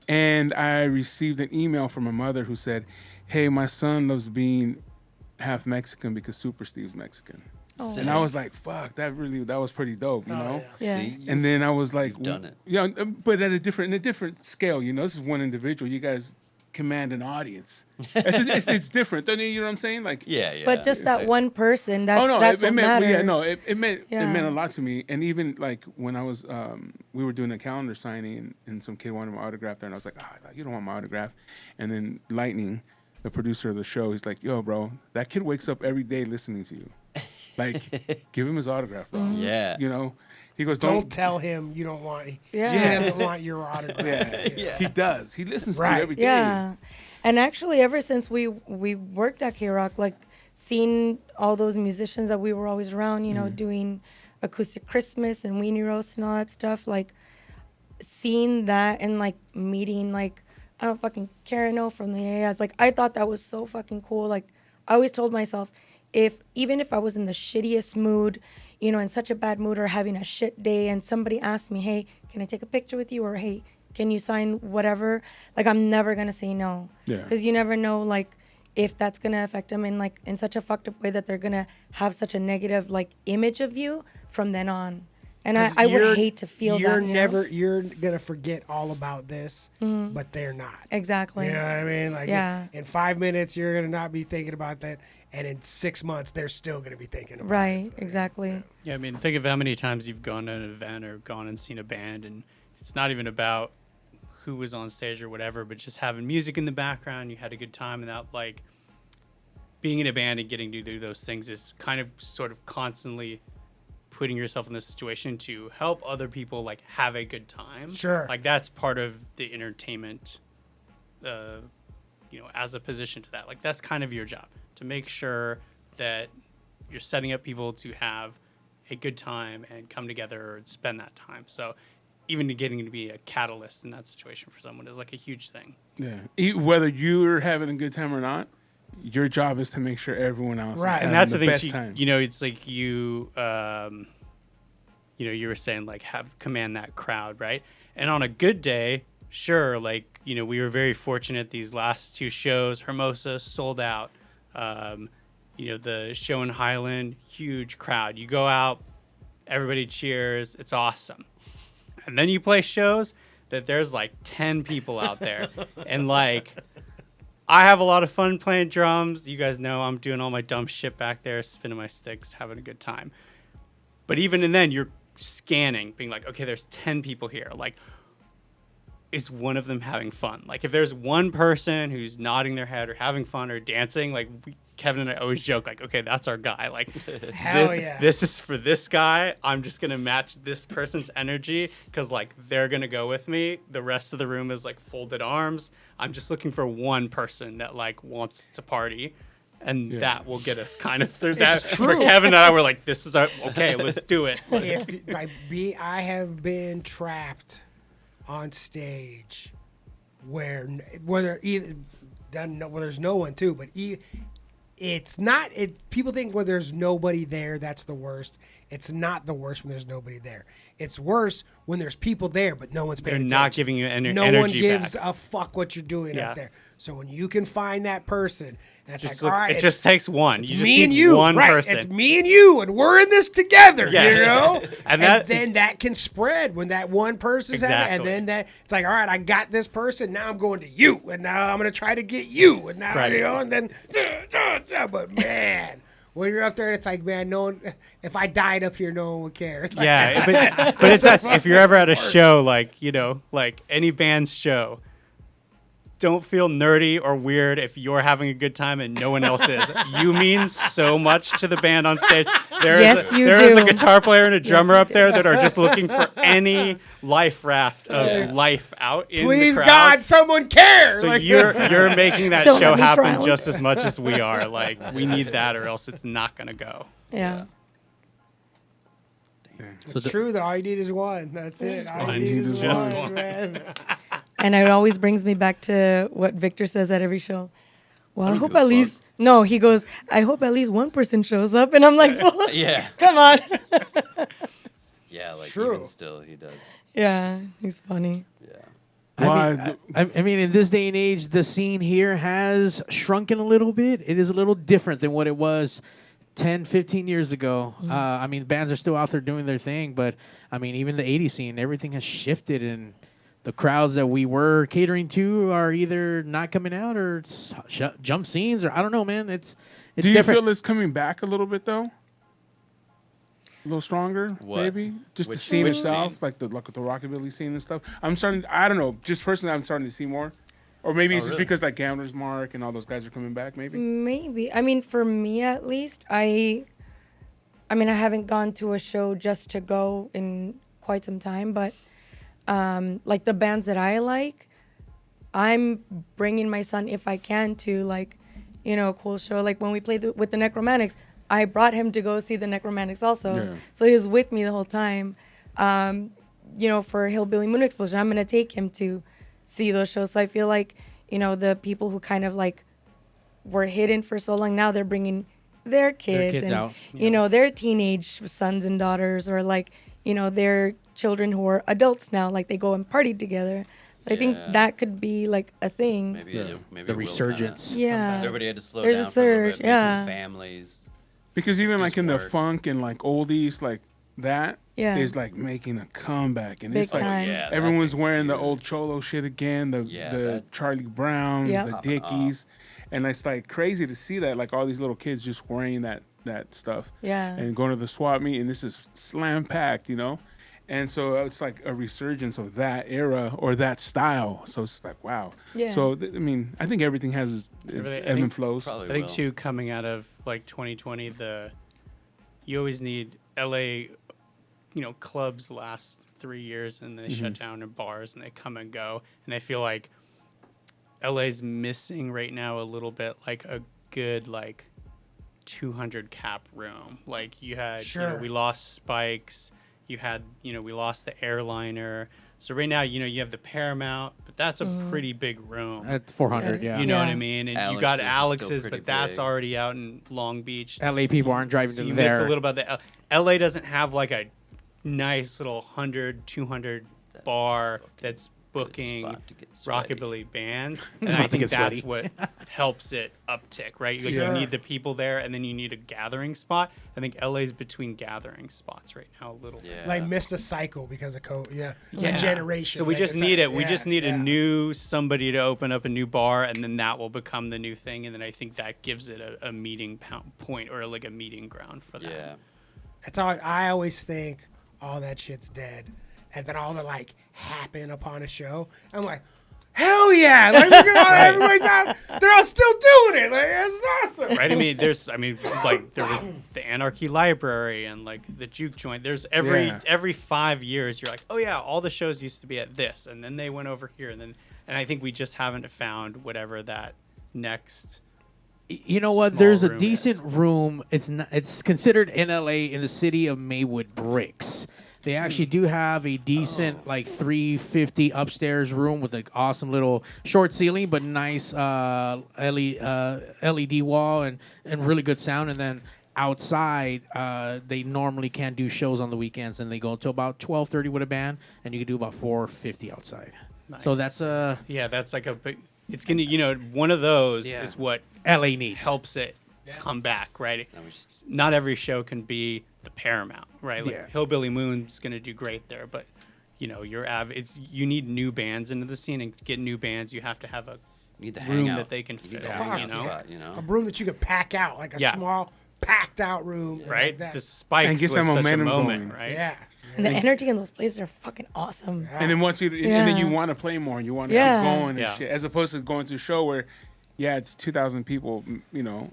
And I received an email from my mother who said, hey, my son loves being half Mexican because Super Steve's Mexican. Oh. And I was like, fuck, that was pretty dope, you know? Yeah. See? And then I was like, You've done it. Yeah, but in a different scale, you know, this is one individual. You guys command an audience. It's different. Don't you know what I'm saying? Like, Yeah, yeah. But just that one person, that's, oh no, that's it what meant, matters. yeah, no, it meant Yeah. a lot to me. And even like when I was, we were doing a calendar signing, and some kid wanted my autograph there, and I was like, you don't want my autograph. And then Lightning, the producer of the show, he's like, yo, bro, that kid wakes up every day listening to you. Like, give him his autograph, bro. Mm-hmm. Yeah. You know, he goes, Don't tell him you don't want. Yeah. He doesn't want your autograph. Yeah, Yeah. he does. He listens to Right. you every day. Yeah. And actually, ever since we worked at K-Rock, like seeing all those musicians that we were always around, doing Acoustic Christmas and Weenie Roast and all that stuff, like seeing that and like meeting like, I don't fucking Karen O from the AAS. Like, I thought that was so fucking cool. Like, I always told myself, even if I was in the shittiest mood, in such a bad mood or having a shit day, and somebody asked me, hey, can I take a picture with you? Or, hey, can you sign whatever? Like, I'm never going to say no. Yeah. Because you never know, like, if that's going to affect them in such a fucked up way that they're going to have such a negative, like, image of you from then on. And I would hate to feel you're that. You're gonna forget all about this, but they're not. Exactly. You know what I mean? Like, Yeah. in 5 minutes, you're gonna not be thinking about that, and in 6 months, they're still gonna be thinking about Right. it. So, Exactly. Yeah, I mean, think of how many times you've gone to an event or gone and seen a band, and it's not even about who was on stage or whatever, but just having music in the background, you had a good time, and that, like, being in a band and getting to do those things is kind of sort of constantly putting yourself in this situation to help other people, like, have a good time. Sure. Like, that's part of the entertainment, as a position to that. Like, that's kind of your job, to make sure that you're setting up people to have a good time and come together and spend that time. So even getting to be a catalyst in that situation for someone is like a huge thing. Yeah. Whether you're having a good time or not, your job is to make sure everyone else Right. is And having that's the the best thing time. too, it's like you were saying, like, have command that crowd, right? And on a good day, sure, like, we were very fortunate these last two shows. Hermosa sold out. The show in Highland, huge crowd. You go out, everybody cheers. It's awesome. And then you play shows that there's like 10 people out there. And like, I have a lot of fun playing drums. You guys know I'm doing all my dumb shit back there, spinning my sticks, having a good time. But even and then you're scanning, being like, okay, there's 10 people here. Like, is one of them having fun? Like, if there's one person who's nodding their head or having fun or dancing, like, Kevin and I always joke, like, okay, that's our guy. Like, Hell yeah. this is for this guy. I'm just going to match this person's energy because, like, they're going to go with me. The rest of the room is, like, folded arms. I'm just looking for one person that, like, wants to party. and Yeah. that will get us kind of through that. true. For Kevin and I were like, "This is okay. Let's do it." I have been trapped on stage where there's no one too, but it's not. People think when there's nobody there, that's the worst. It's not the worst when there's nobody there. It's worse when there's people there, but no one's paying They're attention. not giving you No energy one gives back. a fuck what you're doing Yeah. up there. So when you can find that person, and it's Just like, all right, it just takes one. You just me need and you, one right? person. It's me and you, and we're in this together. Yes. You know, And and that- then that can spread when that one person's having, and Exactly. then that it's like, all right, I got this person. Now I'm going to you, and now I'm gonna try to get you, and now Right. you know, and then, but man. When you're up there, it's like, man, no one. If I died up here, no one would care. It's like, Yeah, but it's us. If you're ever at a show, like like any band's show, don't feel nerdy or weird if you're having a good time and no one else is. You mean so much to the band on stage. There Yes, you there is a do. guitar player and a drummer you up there do. that are just looking for any life raft of life out in please the crowd. God, someone care. So Like- you're making that Don't show let me happen drown. just as much as we are. Like we need that, or else it's not gonna go. Yeah. It's true though. All you need is one. That's it. All one. you need is Just one, one. man. And it always brings me back to what Victor says at every show. Well, I don't hope give a at least no. He goes, I hope at least one person shows up, and I'm like, well, Yeah. come on. Yeah, like True. even still, he does. Yeah, he's funny. Yeah. I mean, in this day and age, the scene here has shrunken a little bit. It is a little different than what it was 10, 15 years ago. I mean, bands are still out there doing their thing, but I mean, even the 80s scene, everything has shifted, and the crowds that we were catering to are either not coming out or jump scenes, or I don't know, man. It's Do you different. feel it's coming back a little bit though? A little stronger, What? maybe. Just Which- the scene which itself, scene? like the rockabilly scene and stuff. I'm starting. I don't know. Just personally, I'm starting to see more, or maybe it's just really? because like Gambler's Mark and all those guys are coming back. Maybe. Maybe. I mean, for me at least, I mean, I haven't gone to a show just to go in quite some time, but like the bands that I like, I'm bringing my son if I can to like, you know, a cool show. Like when we played with the Necromantics, I brought him to go see the Necromantics also. Yeah. So he was with me the whole time. You know, for Hillbilly Moon Explosion, I'm gonna take him to see those shows. So I feel like, you know, the people who kind of like were hidden for so long, now they're bringing their kids, kids and out. you know, their teenage sons and daughters, or like, you know, their children who are adults now, like they go and party together. So I think Yeah. that could be like a thing. Maybe Yeah. maybe The it will kinda- resurgence. Yeah. 'cause everybody had to slow There's a down for a little surge, bit, make yeah. some families. Because even like Just in the work. funk and like oldies, like that is Yeah. like making a comeback, and Big it's like time. Yeah, that everyone's thing's wearing the huge. old cholo shit again, the Yeah, the that- Charlie Browns, Yep. the Popping off. Dickies, and it's like crazy to see that, like all these little kids just wearing that stuff Yeah. and going to the swap meet, and this is slam packed, you know. And so it's like a resurgence of that era or that style. So it's like, wow. Yeah. So I mean, I think everything has its Everything- I ebb and think flows. Probably I think will. too, coming out of like 2020, you always need LA, you know, clubs last 3 years and they shut down, and bars and they come and go. And I feel like LA's missing right now a little bit, like a good like 200 cap room. Like you had, you know, Sure. we lost Spikes. You had, you know, we lost the Airliner. So right now, you know, you have the Paramount, but that's a pretty big room. At 400, yeah. You know what I Yeah. mean? And you Alex's got is still Alex's, pretty but that's big. already out in Long Beach. LA people aren't driving So to you missed a there. little bit of the LA doesn't have like a nice little 100, 200 bar fucking that's good booking spot to get sweaty. rockabilly bands. And Spot I to think get that's sweaty. what helps it uptick, right? Like Sure. you need the people there, and then you need a gathering spot. I think LA's between gathering spots right now a little bit. Yeah. Like missed a cycle because of COVID. Yeah. Yeah. A generation. So we Like, just it's need like- it. We yeah, just need yeah. a new somebody to open up a new bar, and then that will become the new thing. And then I think that gives it a meeting point or like a meeting ground for that. Yeah. That's all. I always think all that shit's dead, and then all the like happen upon a show. I'm like, hell yeah! Like look at all everybody's out. They're all still doing it. Like it's awesome. Right? I mean, like there was the Anarchy Library and like the Juke Joint. There's every 5 years you're like, oh yeah, all the shows used to be at this, and then they went over here, and I think we just haven't found whatever that next You know what? Small There's a room decent is. room. It's considered in LA in the city of Maywood Bricks. They actually do have a decent like 350 upstairs room with an awesome little short ceiling but nice LED wall and really good sound. And then outside, they normally can't do shows on the weekends, and they go to about 12:30 with a band, and you can do about 450 outside. So Nice. that's Yeah, that's like a big. It's gonna, one of those Yeah. is what LA needs. helps it come back, right? Now we just- Not every show can be the Paramount, right? Like Yeah. Hillbilly Moon's gonna do great there, but you need new bands into the scene, and to get new bands, you have to have a You need the room hangout. that they can You need fill, the hangout you know? spot, A room that you could pack out, like a Yeah. small, packed out room. and right? Like that. The Spikes And get was some such a momentum moment, going. right? Yeah. And the energy in those places are fucking awesome. And then once and then you Yeah. want to play more, and you want to Yeah. keep going and Yeah. shit, as opposed to going to a show where, yeah, it's 2,000 people, but no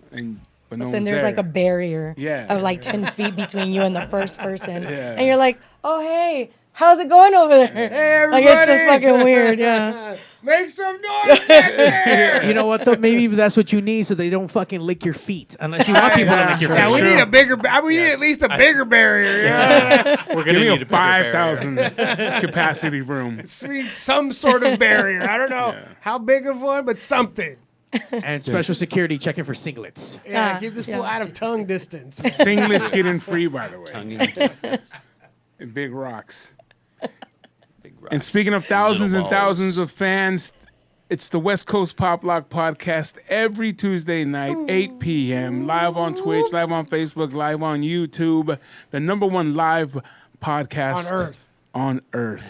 But one's then there's there. like a barrier Yeah. of like 10 feet between you and the first person. Yeah. And you're like, oh, hey, how's it going over there? Hey, Like, it's just everybody! fucking weird, yeah. Make some noise back there! You know what? Though maybe that's what you need, so they don't fucking lick your feet, unless you want people to lick your feet. Yeah, we Sure. need a bigger. We need at least a bigger barrier. Yeah. We're Give gonna me need a a bigger barrier. 5,000 capacity room. Sweet, some sort of barrier. I don't know Yeah. how big of one, but something. And special security checking for singlets. Yeah, Ah, keep this yeah. fool out of tongue distance. Singlets getting free, by the way. Tongue in distance. And big rocks. Big And rocks speaking of thousands little and thousands balls. of fans, it's the West Coast Pop Lock Podcast every Tuesday night, 8 p.m. Live on Twitch, live on Facebook, live on YouTube. The #1 live podcast On Earth. On Earth.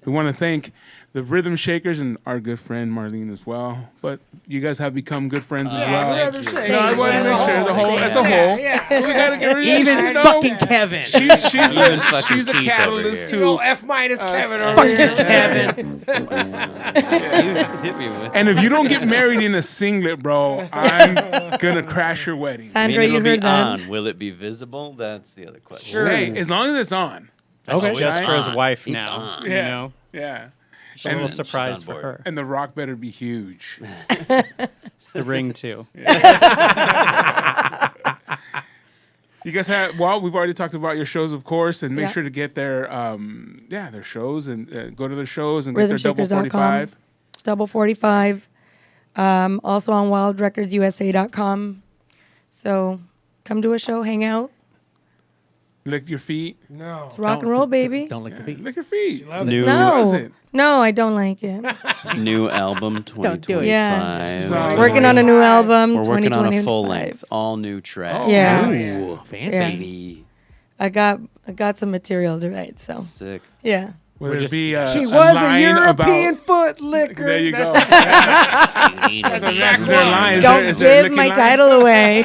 We want to thank the Rhythm Shakers and our good friend Marlene as well. But you guys have become good friends as Yeah, well. I'd rather say- No, I wanted to make sure as a whole. As a Yeah, whole, yeah. we gotta get rid of Even you know? fucking Kevin. She's Even a fucking she's a Keith over catalyst here. to. Oh, F minus Kevin over here. Kevin. You hit me with. And if you don't get married in a singlet, bro, I'm gonna crash your wedding. I mean, Sandra, it'll you be heard that? on. Will it be visible? That's the other question. Sure. Hey, as long as it's on. Okay. Just Right? for his On. wife It's now, on. you Yeah. know? Yeah. It's a little She's surprise on for board. her. And the rock better be huge. The ring, too. You guys have, well, we've already talked about your shows, of course, and make Yeah. sure to get their shows and go to their shows and get their double Rhythmshakers.com. 45. Double 45. Also on wildrecordsusa.com. So come to a show, hang out. Lick your feet. No. It's rock and roll, baby. Don't lick the feet. Lick your feet. New loves No, it. no, I don't like it. new album do it. 2025. Yeah. So- Working on a new album. We're working on a 2025. full length, all new track. Yeah. Ooh, fancy. Yeah. Baby. I got some material to write, so Sick. yeah. Whether it just- be She a was a line European about, foot licker. there you go. That's Is exactly there a line? Is Don't there- is there a give licking my line? title away.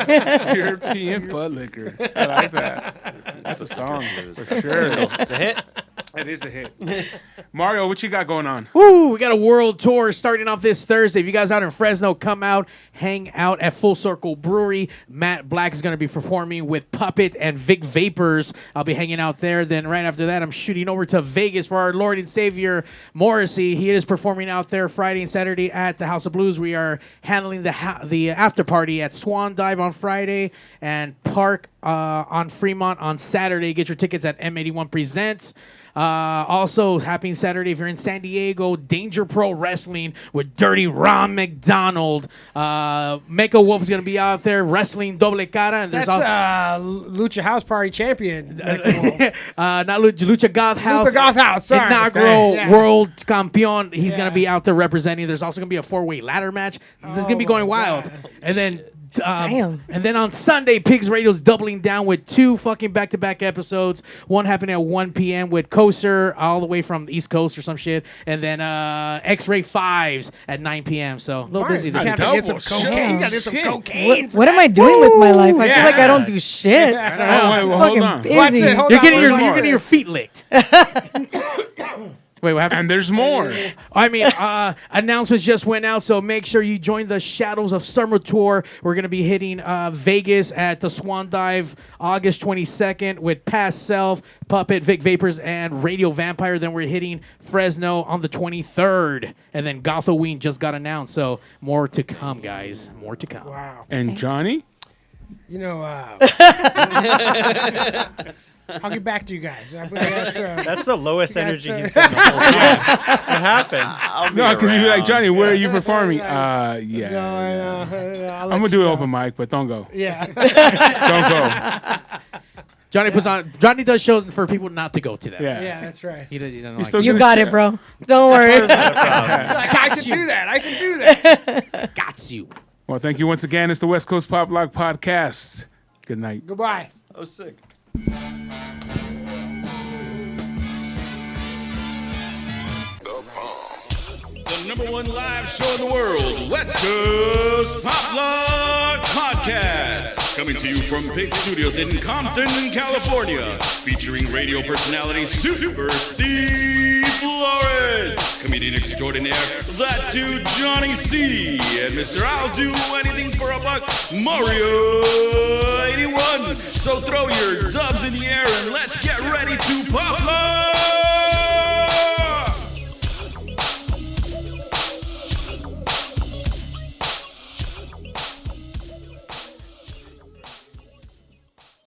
European butt liquor. I like that. That's a song for sure. It's a hit. It is a hit. Mario, what you got going on? Woo, we got a world tour starting off this Thursday. If you guys out in Fresno, come out, hang out at Full Circle Brewery. Matt Black is going to be performing with Puppet and Vic Vapors. I'll be hanging out there. Then right after that, I'm shooting over to Vegas for our Lord and Savior Morrissey. He is performing out there Friday and Saturday at the House of Blues. We are handling the after party at Swan Dive on Friday and Park on Fremont on Saturday. Get your tickets at M81 Presents. Also happening Saturday if you're in San Diego, Danger Pro Wrestling with Dirty Ron McDonald. Mecha Wolf is going to be out there wrestling Doble Cara. And there's That's also Lucha House Party champion. not Lucha Goth House. Lucha Goth House, sorry. Inaugural Yeah. World Campeon. He's going Yeah. to be out there representing. There's also going to be a 4-way ladder match. This is going to be Oh going my wild. God. And then Damn. and then on Sunday, Pigs Radio's doubling down with 2 fucking back-to-back episodes. One happening at 1 p.m. with Koser, all the way from the East Coast or some shit. And then X-Ray 5s at 9 p.m. So a little Martin, busy you this got week. to get some Double cocaine. You shot. got to get some Shit. cocaine. What am I doing with my life? I feel like I Yeah. don't do shit. Oh, wait, I'm well, hold fucking on. busy. Watch it, hold You're on, getting there's your more. feet licked. Wait, what happened? And there's more. I mean, announcements just went out, so make sure you join the Shadows of Summer Tour. We're going to be hitting Vegas at the Swan Dive August 22nd with Past Self, Puppet, Vic Vapors, and Radio Vampire. Then we're hitting Fresno on the 23rd. And then Gothoween just got announced, so more to come, guys. More to come. Wow. And Johnny? You know, I'll get back to you guys. That's the lowest That's, energy he's been the whole time. What happened? No, because you'd be like, Johnny, where are you performing? No, Yeah. I'll I'm going to do it open mic, but don't go. Yeah. Don't go. Johnny does shows for people not to go to that. Yeah. Yeah, that's right. He doesn't You like still it. You gonna got share- it, bro. Don't worry. Like, I can do that. I can do that. Got you. Well, thank you once again. It's the West Coast Pop Lock Podcast. Good night. Goodbye. Oh, sick. The number one live show in the world, West Coast Pop Lock Podcast. Coming to you from Pig Studios in Compton, California. Featuring radio personality Super Steve Flores. Comedian extraordinaire, that dude Johnny C. And Mr. I'll Do Anything for a Buck, Mario 81. So throw your dubs in the air and let's get ready to pop lock.